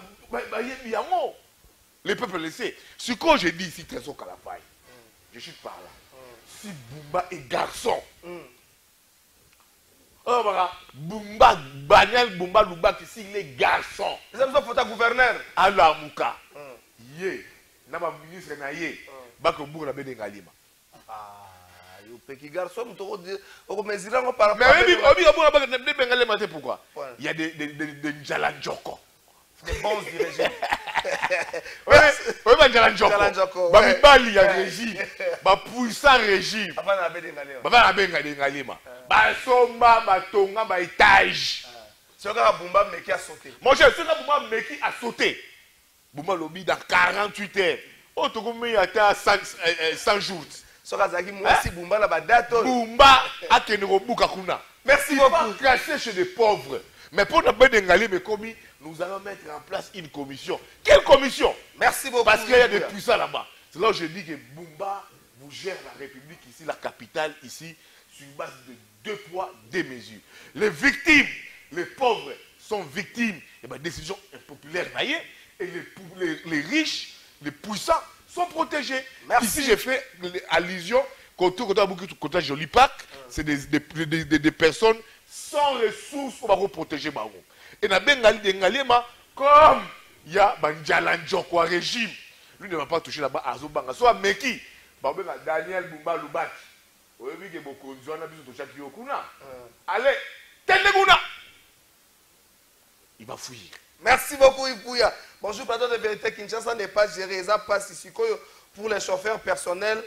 le peuple le sait. Ce que j'ai dit ici, Trésor Kalafay, je suis par là. Si Bumba est garçon, Oh, voilà. Bumba, Baniel Bumba Luba qui signe les garçons. C'est ça faut ta gouverneur. Alors, Mouka. Yé. Nama ministre na yé. Bako Bourg la Bédé Galima. Ah, yo petit garçon, tu au mesurer on par Mais oui, pourquoi? Il y a des Njalanjoko. Des bons dirigeants. Oui, Njalanjoko. Bamibali ya régime. Puissant régime. Baba na Bédé Galima. Basomba, Batonga, ba étage. C'est quand Bumba Meki a sauté. Mon cher, c'est quand Bumba Meki a sauté. Bumba Lobi dans 48 heures. Oh, tu as atteint 100 jours. Bumba a Kenerobuka Kuna. Merci beaucoup. Cracher chez les pauvres. Mais pour ne pas dégaler mes commis, nous allons mettre en place une commission. Quelle commission? Merci beaucoup. Parce qu'il y a des puissants là-bas. C'est là où je dis que Bumba vous gère la République ici, la capitale ici, sur une base de 2 poids, 2 mesures. Les victimes, les pauvres sont victimes de décisions impopulaires. Et les riches, les puissants sont protégés. Merci. Ici, j'ai fait allusion côté Joli Parc. C'est des personnes sans ressources pour protéger Baron. Et dans Bengali, comme il y a Banjalanjoko régime, lui ne va pas toucher là-bas à Zobanga. Soit Meki, Daniel Bumba Lubaki. Allez, Tendeguna. Il va fuir. Merci beaucoup, Ipouya. Bonjour, pardon de vérité, Kinshasa n'est pas géré. Ça passe ici. Pour les chauffeurs personnels,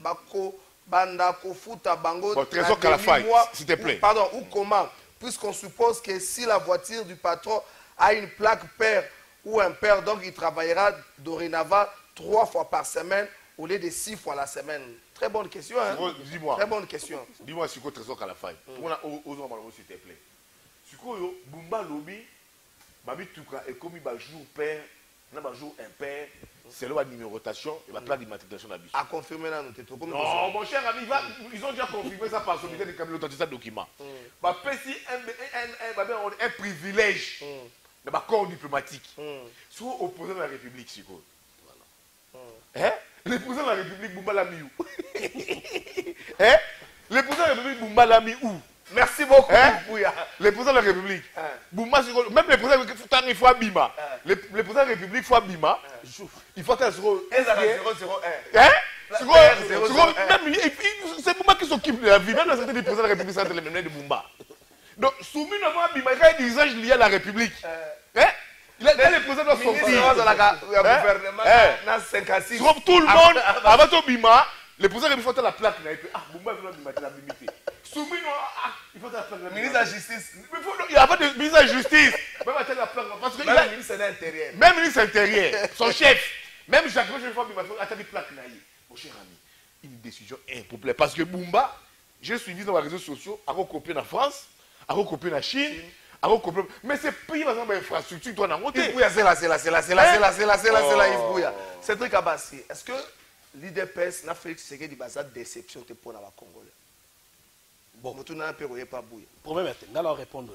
Bako, Banda, Kofuta, Bango. Bon, Trésor Kalafaï, s'il te plaît. Pardon, ou comment? Puisqu'on suppose que si la voiture du patron a une plaque père ou un père, donc il travaillera dorénavant 3 fois par semaine au lieu de 6 fois la semaine. Très bonne question. Hein? Dis-moi. Très bonne question. Dis-moi, c'est quoi Trésor Kalafaï? Pour nous, s'il te plaît. Sikoyo Bumba Lobi Babi Tuka et comme il jour père n'a pas jour impair c'est la numérotation et la plaque d'immatriculation d'habitude. À confirmer là nous t'es comme non mon cher ami ils ont déjà confirmé ça par sommité de cabinet d'authenticité de document. Bah petit un privilège de ma corps diplomatique soit opposé à la République Sikoyo. Hein? Le président de la République Bumba Lami où? Hein? Le président de la République Bumba Lami où? Merci beaucoup. Hein? Le président de la République. Bouma, même le président de la République, il faut Bima. Le président de la République, il faut Bima. Il faut être 001. Hein? C'est Bouma qui s'occupe de la vie. Même la santé du président de la République, c'est le même de Boumba. Donc, soumis à Bima, il y a des usages liés à la République. Hein? Il a le président doit sortir. Tout le monde, avant tout Bima, le président de la République faut la plaque. Ah, Boumba, il faut la limiter. Il faut la plaque. Ministre de la Justice. Il n'y a pas de ministre de la Justice. Même le ministre de l'Intérieur. Même ministre de l'Intérieur, son chef. Même Jacques Roch, il faut la plaque. Mon cher ami, une décision impopulaire. Parce que Bumba, j'ai suivi dans les réseaux sociaux, a recopié en France, a recopié en Chine, a recopié. Mais c'est pays, par exemple, l'infrastructure, toi, dans monter. C'est là. C'est truc à passer. Est-ce que l'IDPS n'a fait ce que des bases déception pour la Congolais? Bon, problème est là, on répond.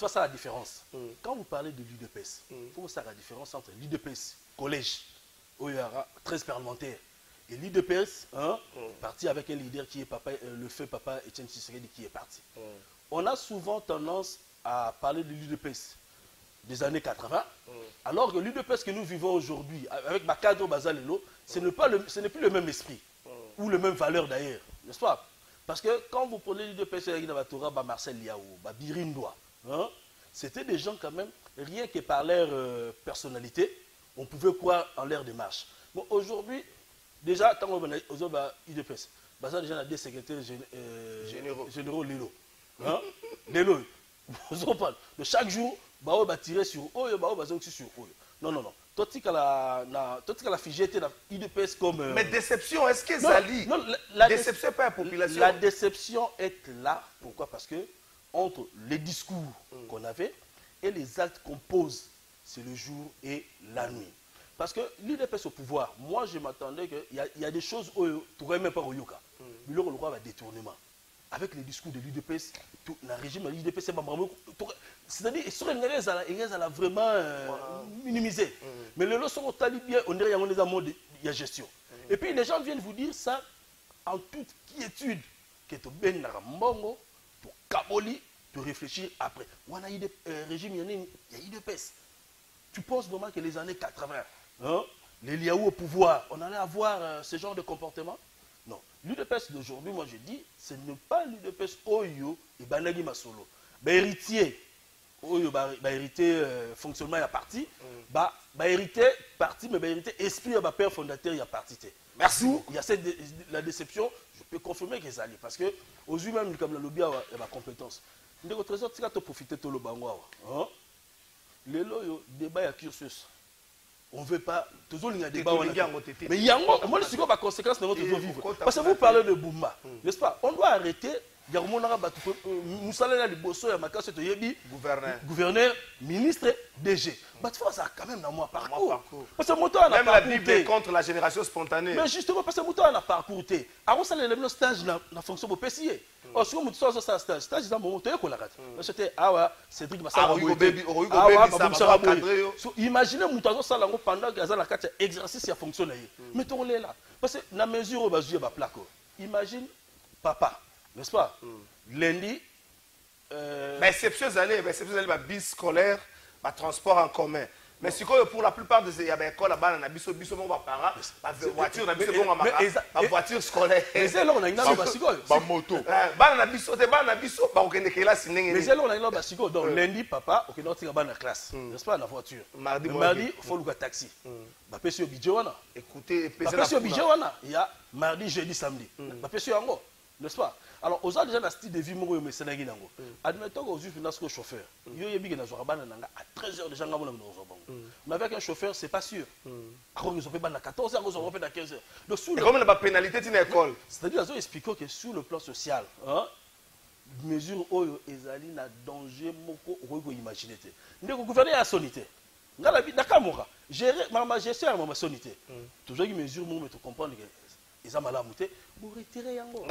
Ça la différence. Quand vous parlez de l'IDPS, il faut savoir la différence entre l'IDPS, collège, où il y aura 13 parlementaires, et l'IDPS, parti avec un leader qui est le feu papa Etienne Tshisekedi qui est parti. On a souvent tendance à parler de l'IDPS des années 80, alors que l'IDPS que nous vivons aujourd'hui, avec Bakado Bazalelo, ce n'est plus le même esprit, ou le même valeur d'ailleurs, n'est-ce pas? Parce que quand vous prenez l'IDPS, Marcel Liaou, Birindoa, c'était des gens quand même, rien que par leur personnalité, on pouvait croire en leur démarche. Bon, aujourd'hui, déjà, quand on va aux IDPS, déjà on a des secrétaires généraux Lelo. Lelo, de chaque jour, on va tirer sur eux, on va tirer sur eux. Non. Toi, tu as la figée de l'IDPS comme... Mais déception, est-ce que ça lit? La déception pas la population. La déception est là. Pourquoi? Parce que entre les discours qu'on avait et les actes qu'on pose, c'est le jour et la nuit. Parce que l'IDPS au pouvoir, moi je m'attendais qu'il y a des choses où tu n'aurais même pas au Yoka. Mais là, le roi va détournement. Avec les discours de l'IDPS, le régime de l'IDPS, c'est-à-dire qu'il a vraiment minimisé. Mais le lot sont bien, on dirait qu'il y a gestion. Et puis les gens viennent vous dire ça en toute quiétude. que tu ben na mbongo, tu kaboli, tu réfléchis après. On a eu des régimes, il y a eu des pèses. Tu penses vraiment que les années 80, hein, les Liaou au pouvoir, on allait avoir ce genre de comportement? Non. L'UDPS d'aujourd'hui, moi je dis, ce n'est pas l'UDPS Oyo et Banagi Masolo. Héritier, Oyo, hérité fonctionnement, il y a parti. Hérité parti, mais hérité esprit, il y a père fondateur, il y a parti. Merci. Il y a la déception, je peux confirmer que ça allait. Parce que, aux yeux même, comme le lobby, il y a ma compétence. Il y a des trésors qui ont profité de l'Obango. Les loyaux, débat à cursus. On ne veut pas. Toujours il y a des débats. Mais il y a moi, je suis comme la conséquence de notre vivre. Parce que vous parlez de Boumba, n'est-ce pas? On doit arrêter. Gouverneur, ministre, DG. Ça quand même dans mon parcours. Parce que même la Bible est contre la génération spontanée. Mais justement, parce que mon parcours. Avant ça, le stage dans la fonction pour PCA. Si on a un stage dans mon moteur, c'était Cédric Massara. Imaginez que ça pendant que l'exercice a fonctionné. Mettons-les là. Parce que la mesure où il y a plaque. Imagine papa. N'est-ce pas? Lundi. Exception d'aller, bis scolaire, transport en commun. Mais si pour la plupart des écoles là-bas, on a biso voiture, voiture scolaire. Mais c'est là on a une moto. On a biso, mais c'est là on a une basico. Donc lundi, papa, ok, non, tu vas dans la classe. N'est-ce pas, la voiture. Mardi, il faut le taxi. Bapé sur Bidjouana. Écoutez, bapé sur Bidjouana. Il y a mardi, jeudi, samedi. Bapé sur Ango. N'est-ce pas? Alors, aux autres, déjà, le style de vie, admettons qu'aux yeux, un chauffeur. Il y a à 13h déjà, mais avec un chauffeur, ce n'est pas sûr. Alors, ils ont fait à 14h, ils ont fait à 15h. Donc, comme la pénalité d'une école. C'est-à-dire, ils ont expliqué que sur le plan social, mesure où ils allaient dans danger, on peut imaginer. Le gouverneur a sonité. Dans la vie, d'accord, gérer ma gestion, ma sonité. Toujours une mesure, mais tu comprends que ils ont mal à monter. Vous retirez un mot.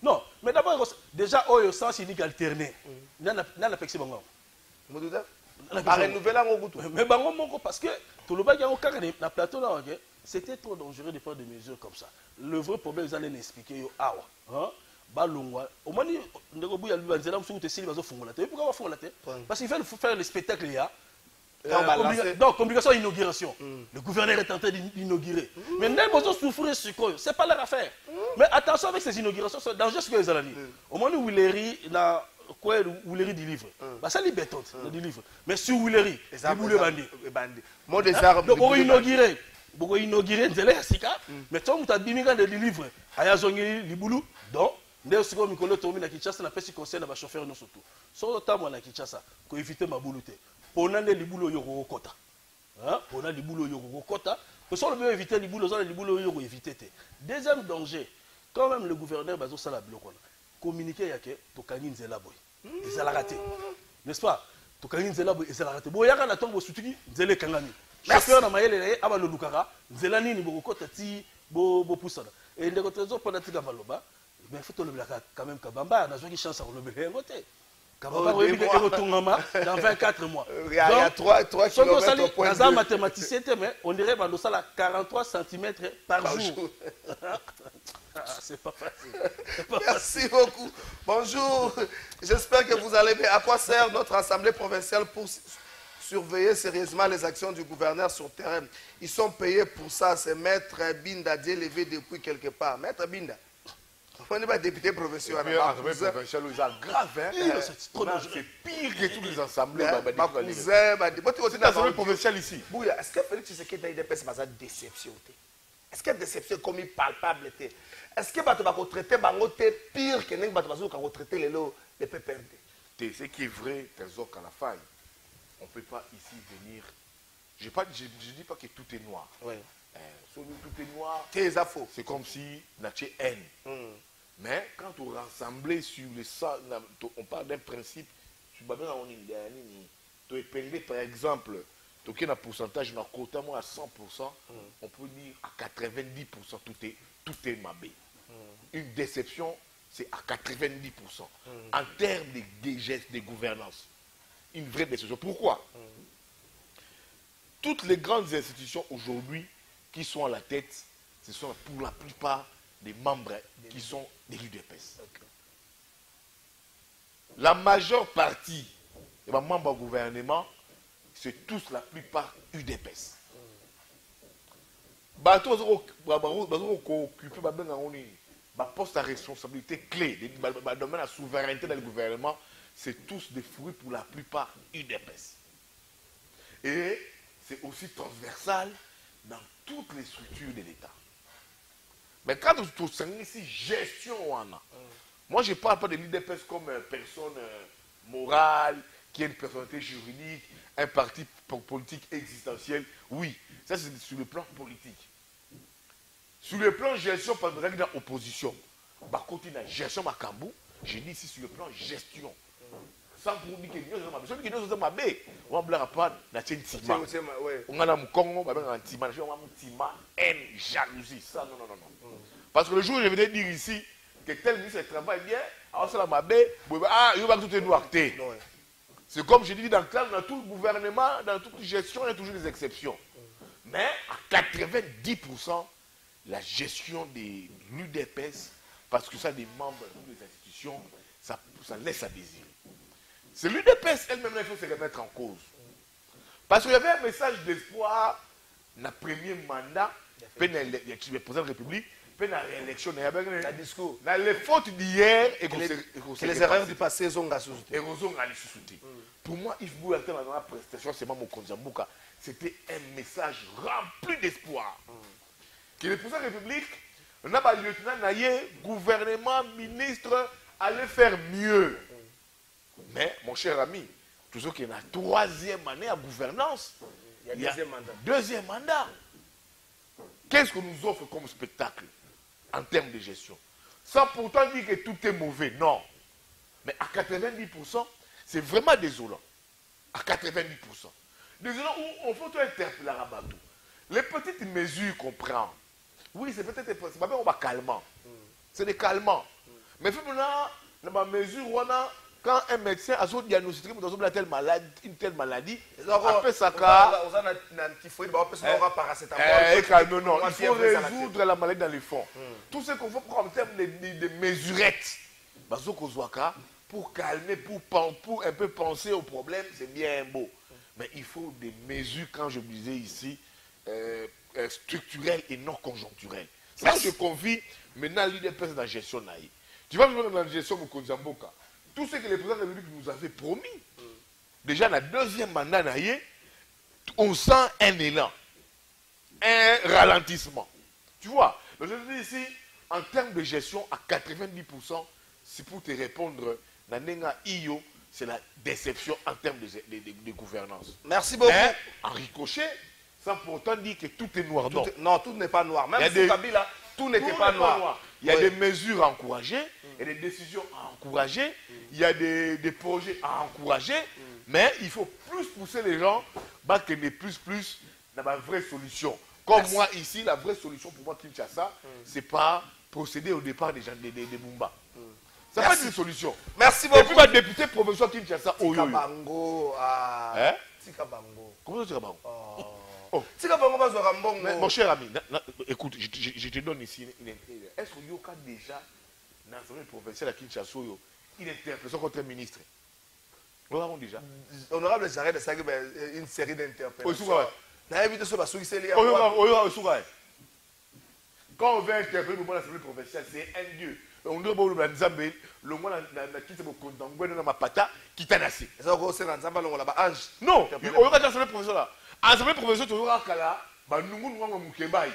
Non, mais d'abord, déjà, au sens unique alterné. Dans la pexi bango. Mais bango, parce que tout le monde qui a un plateau là, c'était trop dangereux de faire des mesures comme ça. Le vrai problème, ils allaient l'expliquer. Balungwa. Au moins, on a vu que parce qu'il faut faire le spectacle. Donc, communication inauguration. Le gouverneur est en train d'inaugurer. Mais même si on souffre sur quoi, ce n'est pas leur affaire. Mais attention avec ces inaugurations, c'est dangereux ce que les allez dire. Au moins, Willery, Willery du livre. Ça, c'est béton, du livre. Mais sur Willery, c'est boulot bandit. Donc, on inaugurer. Pour inaugurer, mais toi, tu as 10 000 de livres. Il y a des boulot. Donc, dès que Mikolo Tomi na Kinshasa, na pesi conseil na chauffeur no surtout. Sur le temps na Kinshasa, ko éviter ma bouloute. Pona les libulo yoko kota. Hein? Pona libulo yoko kota. Parce qu'on veut éviter libulo, ça les libulo yoko éviter. Deuxième danger, quand même le gouverneur bazo sala biloko na. Communiquer yake to kanyi nzela boy. Et ça l'a raté. N'est-ce pas? To kanyi nzela boy et ça l'a raté. Bo yaka na tombo sutuki nzele kangami. Chauffeur na mayele aba no lukara, nzela nini bo kota ti bo pusana. Et ndeko trésor pendant tika maloba. Mais il faut le quand même Kabamba, on a joué une chance à renouveler un côté. Kabamba dans 24 mois. Il y a 3 km au point de vue. Mathématicien, mais on dirait que nous sommes 43 cm par jour. C'est pas facile. Merci beaucoup. Bonjour. J'espère que vous allez bien. À quoi sert notre assemblée provinciale pour surveiller sérieusement les actions du gouverneur sur terrain? Ils sont payés pour ça. C'est Maître Binda levé depuis quelque part. Maître Binda. On n'est pas député provincial. C'est grave, hein? C'est pire que tous les assemblées. L'assemblée provinciale ici. Est-ce que Félix Tshisekedi a une déception? Est-ce qu'il y a une déception comme palpable? Est-ce que tu vas traiter pire que tu vas traiter les PPRD? Ce qui est vrai, Trésor Kalafay, on ne peut pas ici venir. Je ne dis pas que tout est noir. Oui. Tout est noir. C'est comme si on a haine. Mais quand on rassemble sur les salles, on parle d'un principe, tu épingler par exemple, tu as un pourcentage, un quota à 100%, on peut dire à 90%, tout est mabé. Une déception, c'est à 90%. En termes de gestes, de gouvernance, une vraie déception. Pourquoi? Toutes les grandes institutions aujourd'hui qui sont à la tête, ce sont pour la plupart des membres qui sont des l'UDPS. La majeure partie des membres du gouvernement, c'est tous la plupart UDPS. Bateau occupé un poste à responsabilité clé, le domaine de la souveraineté dans le gouvernement, c'est tous des fruits pour la plupart UDPS. Et c'est aussi transversal dans toutes les structures de l'État. Mais quand on a ici gestion, moi je ne parle pas de l'UDPS comme personne morale, qui est une personnalité juridique, un parti politique existentiel. Oui, ça c'est sur le plan politique. Sur le plan gestion, par exemple, dans l'opposition, par contre, il y a gestion Macambou, je dis ici sur le plan gestion. Sans pour dire que nous sommes ceux qui nous sommes mabé, on ne pas na tima. On a un Congo, on a un tima, on a un tima, haine, jalousie. Ça, non, non, non, non. Parce que le jour où je venais dire ici que tel ministre travaille bien, alors ça la mabé, ah, il va tout nous acter. C'est comme je dis dans tout le gouvernement, dans toute gestion, il y a toujours des exceptions. Mais à 90%, la gestion de l'UDPS, parce que ça des membres de toutes les institutions, ça laisse à désirer. C'est l'UDPS elle-même, il faut se remettre en cause. Parce qu'il y avait un message d'espoir dans le premier mandat, le président de la République, puis dans la réélection, dans les fautes d'hier et que les erreurs du passé sont et pour moi, Yves Bouyaté, dans la prestation, c'est mon Konzambuka, c'était un message rempli d'espoir. Que le président de la République, on a le lieutenant Naye, gouvernement, ministre, allait faire mieux. Mais, mon cher ami, tout ce qui est la troisième année à gouvernance, il y a deuxième mandat. Qu'est-ce qu'on nous offre comme spectacle en termes de gestion? Sans pourtant dire que tout est mauvais, non. Mais à 90%, c'est vraiment désolant. À 90%. Désolant où on faut tout interpeller à Rabatou. Les petites mesures qu'on prend, oui, c'est peut-être pas bien, on va calmant. C'est des calmants. Mais maintenant, dans la mesure où on a, quand un médecin a diagnostiqué une telle maladie, après ça, non, il faut résoudre la maladie dans les fonds. Tout ce qu'on faut prendre en termes de mesurettes, pour calmer, pour un peu penser au problème, c'est bien beau. Mais il faut des mesures, quand je disais ici, structurelles et non conjoncturelles. Ça, je confie maintenant l'UDPS dans la gestion. Tu vois, dans la gestion de Konzamboka, tout ce que le président de la République nous avait promis, déjà dans le deuxième mandat, on sent un élan, un ralentissement. Tu vois, je dis ici, en termes de gestion, à 90%, c'est pour te répondre, c'est la déception en termes de gouvernance. Merci beaucoup. Mais, en ricochet, sans pourtant dire que tout est noir. Non, tout n'est pas noir. Même sous Kabila, tout n'était pas noir. Il y a des mesures à encourager, il y a des décisions à encourager, il y a des projets à encourager, mais il faut plus pousser les gens pour qu'il y ait plus dans la vraie solution. Comme moi ici, la vraie solution pour moi, Kinshasa, c'est pas procéder au départ des gens des Bumba. Ça n'a pas une solution. Merci beaucoup. Et puis, ma député provincial Kinshasa, Tika Bango. Tika Bango. Comment ça, Tika Bango? Oh. Tika Bango, mon cher ami, écoute, je te donne ici une intérêt. Est-ce qu'il y a déjà dans l'Assemblée provinciale à Kinshasa une interpellation contre un ministre? Nous l'avons déjà. Honorable Jared de Sagui, une série d'interpellations. Quand on veut interpeller le monde de l'Assemblée provinciale, c'est un dieu. On doit voir le Nzambe, le monde qui s'est condamné dans ma pata, qui t'a nassé. C'est un ange. Non, on regarde l'Assemblée provinciale. L'Assemblée provinciale, tu vois, Kala, nous avons Moukébaï.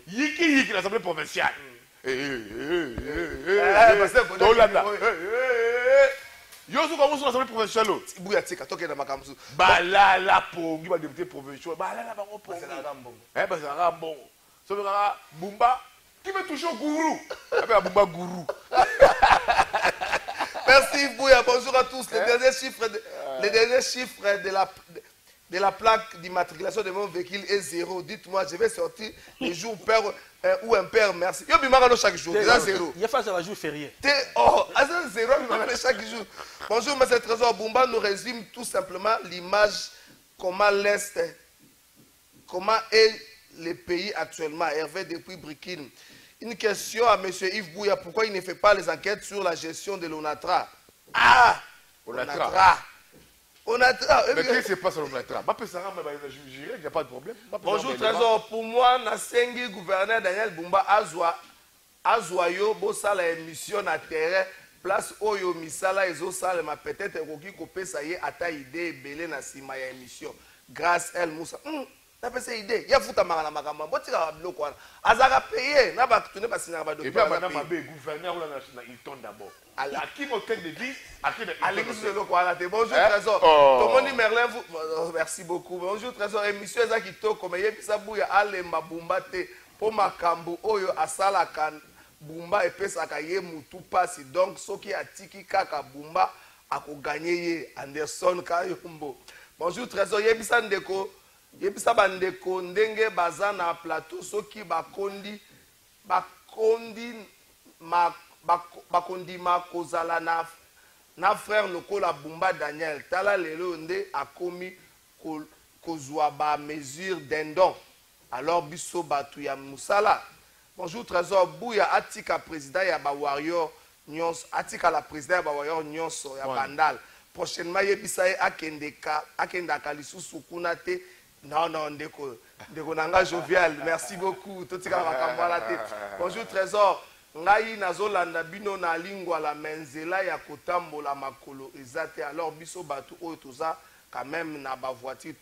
Yiki, l'Assemblée provinciale. Yosu comme sur l'Assemblée provinciale. Bouyatika, toke na makamsu. Bala la pongi, ba député provincial. Bala la bango pongi. C'est la rambon. C'est la rambon. Ça veut dire Bumba qui veut toucher au gourou. Avec Bumba gourou. Merci Bouya, bonjour à tous. Les derniers chiffres de la plaque d'immatriculation de mon véhicule est 0. Dites-moi, je vais sortir les jours pair ou impair, merci. Yo bimagano chaque jour, c'est 0. Il y a face à un jour férié. Oh, c'est 0 bimagano chaque jour. Bonjour, M. Trésor Bumba nous résume tout simplement l'image, comment est le pays actuellement. Hervé depuis Brikine. Une question à M. Yves Bouya. Pourquoi il ne fait pas les enquêtes sur la gestion de l'ONATRA? Ah, ONATRA. Mais qu'est-ce qui se passe à l'ONATRA? Il n'y a pas de problème. Bonjour Trésor. Pour moi, Nasengi, gouverneur Daniel Bumba, Azwayo, Bossala, émission na terrain, place Oyo, Misala, Ezo Salema, peut-être Roki Kopé, ça y est, Ata idée, Belé, Nasima, émission. Grâce El Moussa. N'a pas cette idée. Il y a foutu à Maramagama. Bon, tu as un bloc. Azara payé. N'a pas tourné parce qu'il n'a pas de. Et puis, madame Mabé, gouverneur, il tombe d'abord. À qui mon tête de vie, à qui de bonjour Trésor. Tomoni Merlin, merci beaucoup. Bonjour Trésor. Émission Eza Kitoko, mais Yebisa Bouya Alemba Bumba te pour Makambu Oyo Asala Kan Bumba et Pesaka Ye Moutou Passi. Donc, ce qui a tiki Kaka Bumba a gagné Anderson Kayombo. Bonjour Trésor. Yebisa Ndeko. Yebisa Bandeko Ndenge Bazana Plateau. Ce qui bakondi bakondima kozala na frère lokola Bumba Daniel tala lelo nde akomi kozwa ba mesure d'endon alors biso batu ya musala. Bonjour Trésor. Bouya atika président ya ba warrior nyonso atika la président ya ba warrior nyonso ya bandal prochainement yebisa ye akendaka lisusu kuna te. Non, ndeko nanga jovial, merci beaucoup. Totika makambala te. Bonjour Trésor. Ngai nazolanda bino na lingwa la menzela ya kotambola makolo ezate alors biso batu oyo toza quand même na ba voiture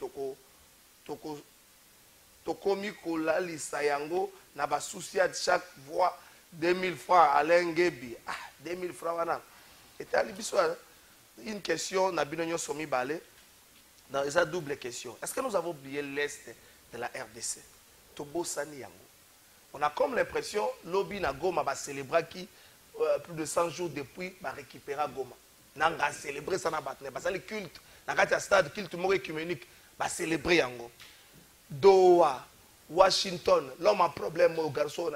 tokomi kolalisa yango na ba souci de chaque voie 2000 francs Alain Ngebi. 2000 francs wana. Etali biso une question na bino nyoso mibale. Dans esa double question. Est-ce que nous avons oublié l'est de la RDC? Tobo Sani yango. On a comme l'impression lobby na Goma va célébrer qui plus de 100 jours depuis va récupérer Goma. Nanga célébrer ça na batne parce que le culte na kati stade culte mort écuménique va célébrer yango. Doha, Washington, l'homme a problème au garçon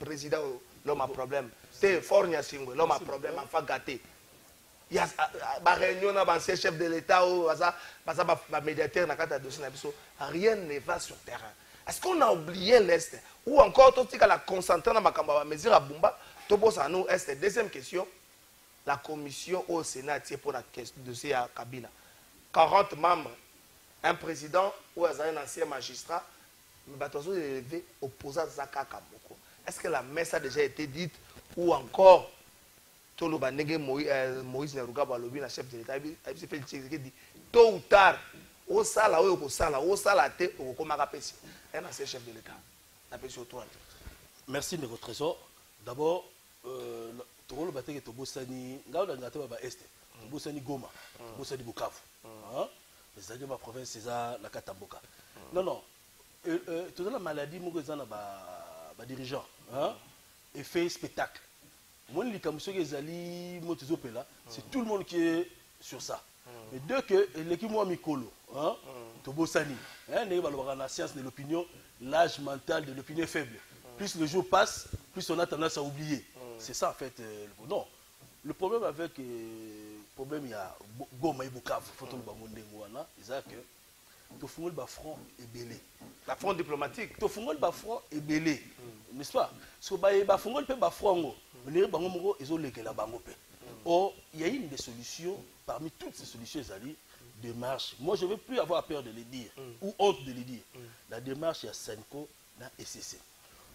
président l'homme a problème. C'est Fornia Singwe, l'homme a problème enfin gâté. Il y a ba réunion na ancien chef de l'état ou ba médiateur na kati dossier na biso, rien ne va sur terrain. Est-ce qu'on a oublié l'Est? Ou encore, tout ce qu'on a concentré dans ma mesure à Bumba, tout ça nous est. Deuxième question, la commission au Sénat pour la dossier à Kabila. 40 membres, un président ou un ancien magistrat, mais tous les élevés opposés à Zaka Kamoko. Est-ce que la messe a déjà été dite ou encore, tout le monde, Moïse Neruga Balobi, le chef de l'État, il s'est fait dit, tôt ou tard, au sala, au sala, au Komarapesi. Un ancien chef de l'État. Merci de votre trésor. D'abord, Togolo Bateke Tobosani, Gaoda Nataba Est, Tobosani Goma, Tobosani Bukavu. C'est-à-dire ma province, c'est ça, la Katamboka. Non. Toute la maladie, mon dirigeant, et fait spectacle. Moi, les Kamoussogue Zali, Motizopela, c'est tout le monde qui est sur ça. Mais deux que l'équipe moi Mikolo, Tobosani, la science de l'opinion, l'âge mental de l'opinion est faible. Plus le jour passe, plus on a tendance à oublier. C'est ça en fait. Non. Le problème avec il y a Goma et Bukavu, faut le bamonde ngwana, c'est que to fungol ba front et belé. La front diplomatique. To fungol ba front et belé. N'est-ce pas? So ba fungol pe ba front ngo, on bango moko ezo lekela bango pe. Or, il y a une des solutions, parmi toutes ces solutions, démarche. Moi, je ne veux plus avoir peur de les dire, ou honte de les dire. La démarche, il y a Senko, il y a SCC.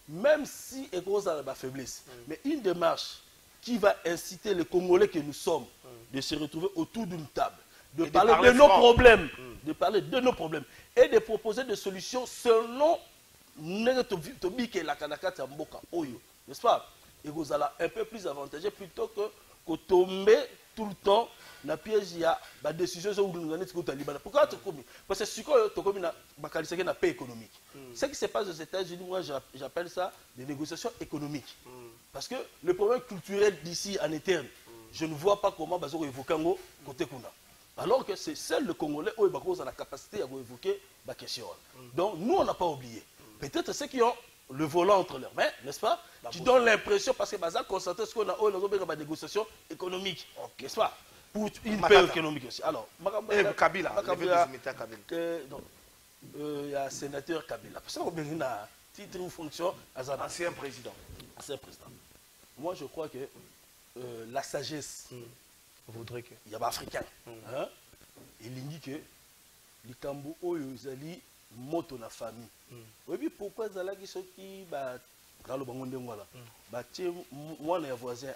Même si il y a la faiblesse, mais une démarche qui va inciter les Congolais que nous sommes de se retrouver autour d'une table, de parler de nos problèmes, de parler de nos problèmes, et de proposer des solutions selon n'est-ce pas? Et vous allez un peu plus avantageux plutôt que tomber tout le temps na piège il y a la décision sur le pourquoi parce que ce que na paix économique. Ce qui se passe aux États-Unis, moi j'appelle ça des négociations économiques. Parce que le problème culturel d'ici en interne, je ne vois pas comment bazo évoquer ngo côté kuna. Alors que c'est seul le Congolais où il a la capacité à évoquer la question. Donc nous on n'a pas oublié. Peut-être ceux qui ont le volant entre leurs mains, n'est-ce pas? Tu donnes l'impression, parce que Baza concentre ce qu'on a dans la négociation économique, n'est-ce pas? Pour une paix économique aussi. Alors, Kabila, il y a sénateur Kabila. Parce qu'on a titre ou fonction, ancien président. ancien président. Moi, je crois que la sagesse voudrait que il y a des Africains. Il dit que les Kambo Oyo, ils ont moto na famille. Oui, pourquoi ils ont dit que dans le bangon de moi là, moi les voisins,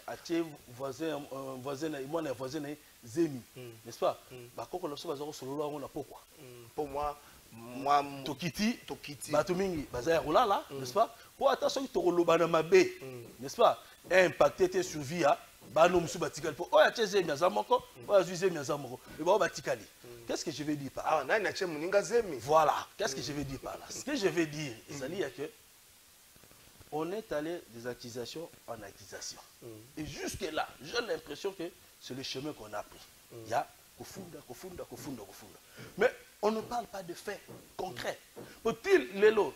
moi les voisins zemi, n'est-ce pas? Bah quand on a solo on a pourquoi? Pour moi Tokiti, Batumingi, bazaya roula là, n'est-ce pas? Pour attention que tu na mabé, n'est-ce pas? Impacté tes survie à banom sous batikali pour oya tcheze miazamoko, oya zuize miazamoko, et bah batikali. Qu'est-ce que je vais dire par là? Voilà, qu'est-ce que je vais dire par là? Ce que je vais dire, c'est que on est allé des accusations en accusation. Et jusque-là, j'ai l'impression que c'est le chemin qu'on a pris. Il y a Kofunda. Mais on ne parle pas de faits concrets. Peut-il, Lélo,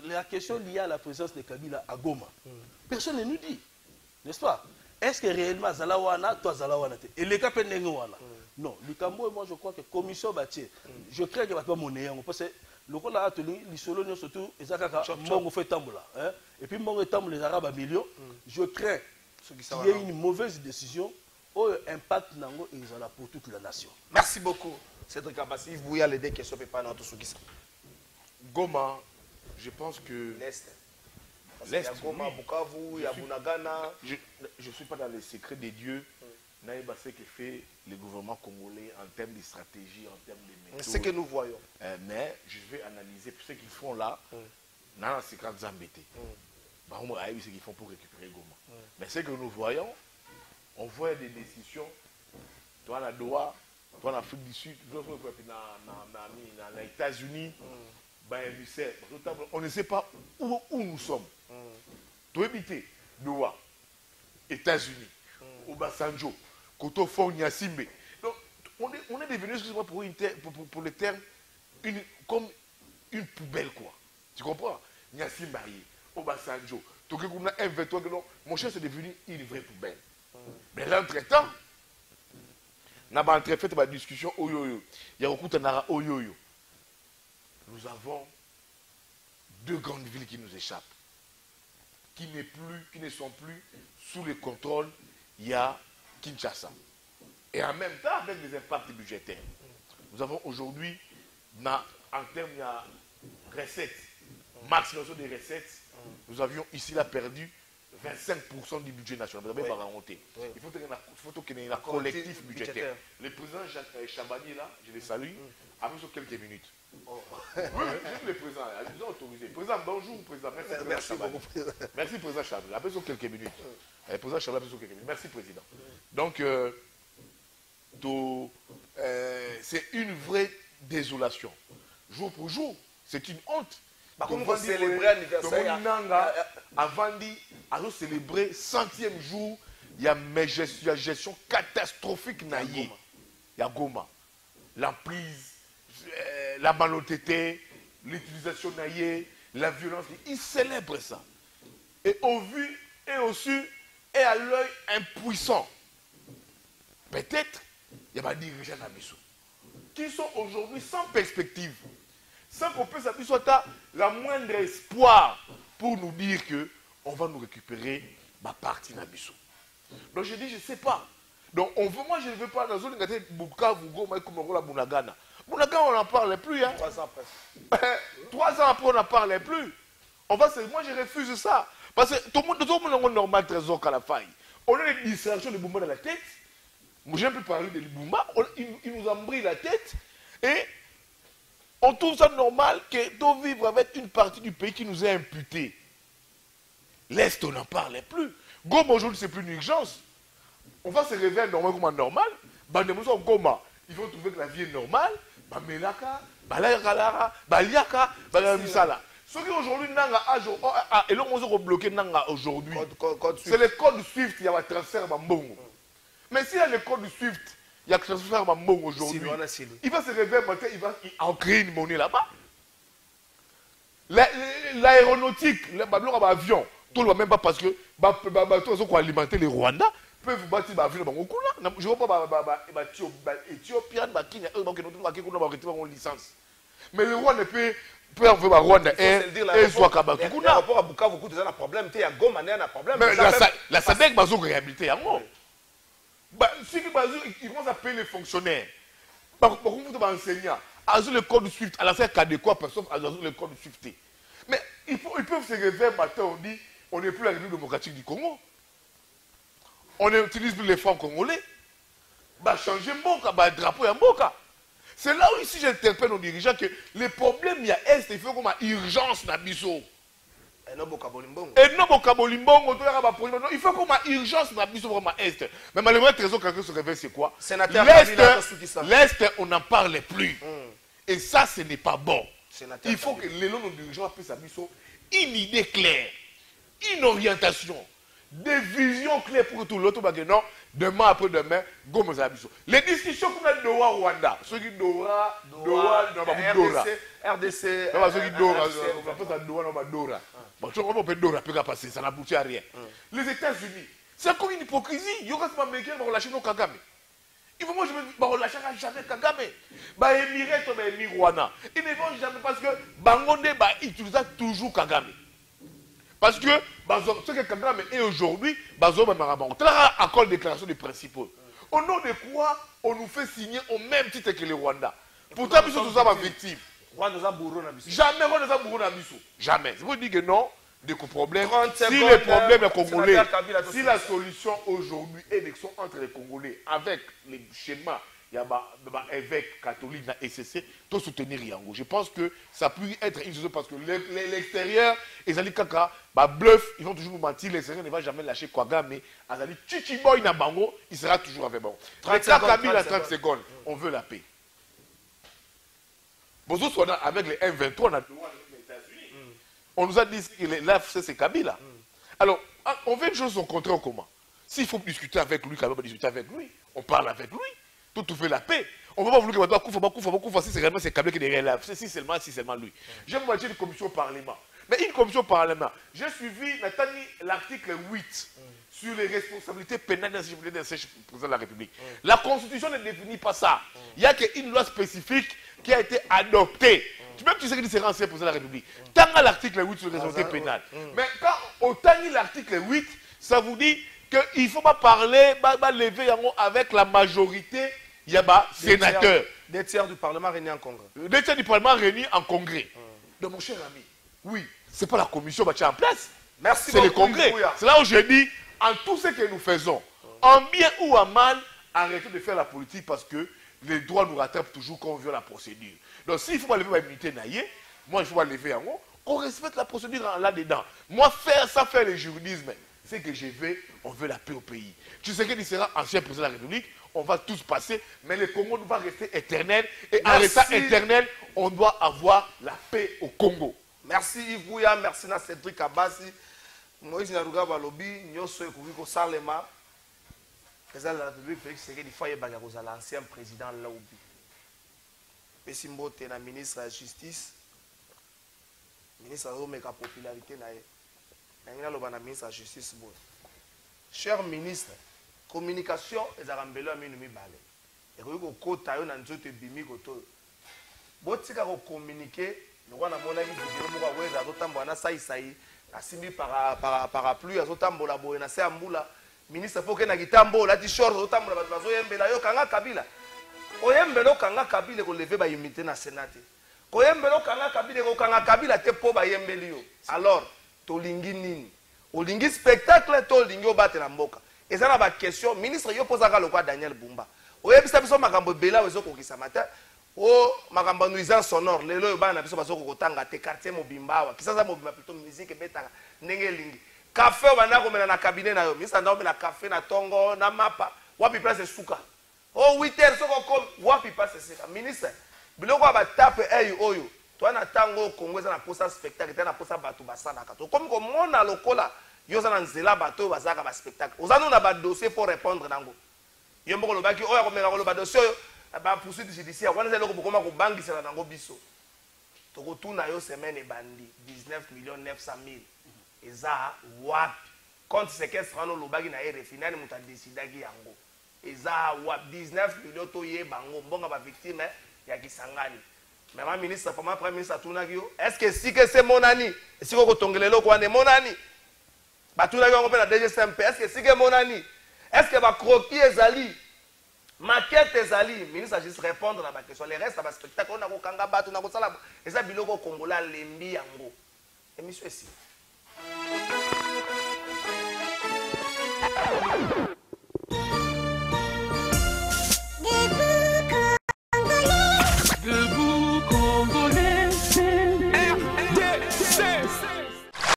la question liée à la présence de Kabila à Goma, personne ne nous dit, n'est-ce pas? Est-ce que réellement Zalawana, toi Zalawana, et les cas non, le Cambo, moi je crois que commission bâtie, je crains qu'il ne va pas monnaie, parce que le coup là, les Soloniens surtout, ils ont fait tamboula. Et puis, les Arabes à millions, je crains qu'il y ait une mauvaise décision ou un impact pour toute la nation. Merci beaucoup, Cédric Abassi. Vous y a les deux questions, pas dans tout ce qui Goma, je pense que. L'Est. Il y a Goma, Bukavu, il y a Bunagana. Je ne suis pas dans les secrets des dieux. Naïba, ce que fait le gouvernement congolais en termes de stratégie, en termes de méthode. C'est ce que nous voyons. Mais je vais analyser ce qu'ils font là. Dans la séquence Zambété. Ce qu'ils font pour récupérer Goma. Mais ce que nous voyons, on voit des décisions. Toi, la Doha, toi, en Afrique du Sud, dans les États-Unis, on ne sait pas où nous sommes. Tu habites Doha, États-Unis, Obasanjo, Koto Fon Nyasimbe. Donc, on est devenu, excusez-moi pour le terme, comme une poubelle, quoi. Tu comprends? Nyasimbe, Obasanjo, Tokekuna M23, mon cher, c'est devenu une vraie poubelle. Mais là, entre-temps, nous avons fait ma discussion, il y a beaucoup de oyoyo. Nous avons deux grandes villes qui nous échappent, qui ne sont plus sous le contrôle. Il y a Kinshasa. Et en même temps, avec des impacts budgétaires. Nous avons aujourd'hui, en termes de recettes, maximisation des recettes, nous avions ici là perdu 25% du budget national. Vous avez pas remonté. Il faut qu'il y ait un collectif budgétaire. Le président Chabani là, je le salue, a besoin de quelques minutes. Oui, juste le président, ils ont autorisé. Président, bonjour, président. Merci beaucoup, président. Merci, président Chabani. Il a besoin de quelques minutes. Le président Chabani a besoin de quelques minutes. Merci, président. Donc, c'est une vraie désolation. Jour pour jour, c'est une honte. On va célébrer l'anniversaire. Avant de célébrer 100e jour, il y a une gestion catastrophique. Il y a Goma. L'emprise, la malhonnêteté, l'utilisation naïe, la violence. Ils célèbrent ça. Et au vu et au su et à l'œil impuissant. Peut-être, il y a des dirigeants qui sont aujourd'hui sans perspective. Sans qu'on puisse s'appuyer la moindre espoir pour nous dire qu'on va nous récupérer ma partie Nabiso. Donc je dis, je ne sais pas. Donc moi je ne veux pas dans une zone Bukavu, Goma, Kumorola, Bunagana. Bunagana, on n'en parle plus. Hein. 3 ans après. 3 ans après, on n'en parle plus. Moi je refuse ça. Parce que tout le monde est normal, trésor qu'à la faille. On a des distractions de Bumba dans la tête. Moi je n'ai plus parlé de Bumba. Il nous embrouille la tête. Et on trouve ça normal que de vivre avec une partie du pays qui nous est imputée. L'Est, on n'en parlait plus. Goma, aujourd'hui, c'est plus une urgence. On va se réveiller normal. Goma, ils vont trouver que la vie est normale. Melaka, Balayaka, Baliaka, Balayamisala. Ce qui aujourd'hui, et là, on va bloquer aujourd'hui. C'est le code SWIFT, il y a un transfert Mbongo. Mais s'il y a le code SWIFT, il y a un transfert Mbongo aujourd'hui. Il va se réveiller matin, il va en créer une monnaie là-bas. L'aéronautique, l'avion, tout le monde même pas parce que tout ce qu'on alimenter les Rwandais peuvent bâtir l'avion là. Je ne vois pas Éthiopien, Kenya, eux qui ont une licence. Mais le roi ne peut peut en faire Rwanda et soit Kabatu. L'aéroport à Bukavu, il y a un problème. Il y a Goma, il y a un problème. Mais la SADC, ils ont réhabilité. Si ils commencent à payer les fonctionnaires, par contre, ils vont enseigner. Ils ont le code SWIFT. À la fin, cas de quoi, personne n'a le code SWIFT. Mais ils peuvent se réveiller matin, on dit, on n'est plus la République démocratique du Congo. On n'utilise plus les francs congolais. Changer Mboka, drapeau et Mboka. C'est là où ici j'interpelle nos dirigeants que les problèmes il y a Est, il faut comme urgence na biso. Et non bokabolimbongo. Il faut comme urgence na biso vraiment Est. Mais malheureusement, trésor quelqu'un se réveille, c'est quoi? L'Est, on n'en parle plus. Et ça, ce n'est pas bon. Il faut que les nos dirigeants puissent à biso une idée claire, une orientation, des visions claires pour tout l'autre. Non, demain après demain, Goma Zabiso. Les discussions qu'on a de Doha Rwanda, ceux qui Doha, RDC, ça n'aboutit à rien. Les États-Unis, c'est comme une hypocrisie. Il y aura ce Américain qui va relâcher nos Kagame. Il faut moi je vais relâcher jamais Kagame. Émirats, Rwanda. Ils ne vont jamais parce que Bangonde utilise toujours Kagame. Parce que ce que Kagame est aujourd'hui, accord de déclaration des principaux. Au nom de quoi on nous fait signer au même titre que les Rwandais. Pourtant, nous sommes tous victimes. Jamais Rwanda Bourou Nabiso. Jamais. C'est pour dire que non, des problèmes. Si les problèmes est congolais, si la solution aujourd'hui est l'élection entre les Congolais avec les schémas, il y a un évêque catholique dans SCC, tout soutenir Yango. Je pense que ça peut être une chose parce que l'extérieur, les Ali Kaka, bluff, ils vont toujours nous mentir, l'extérieur ne va jamais lâcher Kouaga, mais Azali Chichiboy na Bango, il sera toujours avec Bango. 30 secondes, on veut la paix. Bonjour, soit avec les M23, on a les États-Unis. On nous a dit que l'AFC c'est Kabila. Alors, on veut une chose au contraire comment? S'il faut discuter avec lui, Kabila va discuter avec lui, on parle avec lui. Tout fait la paix. On ne va pas vouloir que Koufa, si c'est réellement c'est Kabila qui est derrière là. Si seulement lui. J'ai moitié de commission au Parlement. Mais une commission au Parlement, j'ai suivi l'article 8 sur les responsabilités pénales d'un président de la République. La Constitution ne définit pas ça. Il n'y a qu'une loi spécifique qui a été adoptée. Même tu sais qu'il sera ancien président de la République. Tant à l'article 8 sur les responsabilités pénales. Mais quand autant l'article 8, ça vous dit qu'il ne faut pas parler, lever avec la majorité. Il y a sénateur. Des tiers du Parlement réunis en congrès. Des tiers du Parlement réunis en congrès. Donc mon cher ami, oui, ce n'est pas la commission qui est en place. Merci c'est le congrès. C'est là où je dis, en tout ce que nous faisons, en bien ou en mal, arrêtons de faire la politique parce que les droits nous rattrapent toujours quand on veut la procédure. Donc s'il faut pas lever ma immunité naïe, moi il faut pas lever en haut, on respecte la procédure là-dedans. Moi faire le juridisme, c'est que on veut la paix au pays. Tu sais qu'il sera ancien président de la République, on va tous passer, mais le Congo va rester éternel. Et en restant éternel, on doit avoir la paix au Congo. Merci Yves Bouya, merci à Cédric Abassi. Moïse Naruga Balobi, Nyoso Ekouiko Salema. Président de la République, Félix Tshisekedi Faye Bagaroza, l'ancien président Laoubi. Pessimbo Tena, ministre de la Justice. Ministre de la popularité. Ministre de la Justice. Cher ministre, communication et arambelo a minumi balé. Et que vous kota yo na nzoto bimi koto. Botika ko communiquer, nous on a mona ki vidéo mo ka weza zotambo na sai asimbi parapluie azotambo la boye na se ambula. Ministre faut que na kitambo la ti short zotambo la bazo yembela yo kanga Kabila. Oyembelo kanga Kabila ko lever ba imité na sénat. Koyembelo kanga Kabila ko kanga Kabila te po ba yembeli yo. Alors, tolingi nini? Olingi spectacle to lingi obate na mboka. Et ça, la question, ministre, il pose à quoi Daniel Bumba. Vous avez vu ça, Magambo Bela, vous avez vu ça matin. Oh, Magambo nuisance sonore, les lois, il y a des choses qui quartier Mobimba, qui sont plutôt musique et Nengelingi. Café, on a comme dans cabinet, ministre, on a café, na tongo, na mapa, wapi place souka. Oh, 8h, wapi place souka. Ministre, biloko ba tape oyo. Toi, na tango Congo, ça na posa spectacle, ça na posa batu basana kato. Comme on a lokola. Yo za nzela bato bazaka ba spectacle. Ozano na ba dossier pour répondre nango. Yo mboko lobaki oya ko menga ko ba dossier ba poursuite judiciaire. Wana zelo ko bokoma ko bangi sala nango biso. To ko tuna yo semaine bandi 19 millions 900 000. Eza wapi? Compte séquestre no lobaki na RFI nani muta décidaki yango. Eza wapi 19 millions to ye bango mbonga ba victime ya Kisangani. mais ma ministre pour ma premier ministre tunaki yo est-ce que si que c'est mon ani si ko tongelelo ko ane mon ani ba tunaki on peut la DGCMP est-ce que si que mon ani est-ce que ba croquis ezali maquette ezali ministre juste répondre na ba question les restes ba spectacle on a ko kanga batu na ko sala eza biloko kongola lembi yango émission ici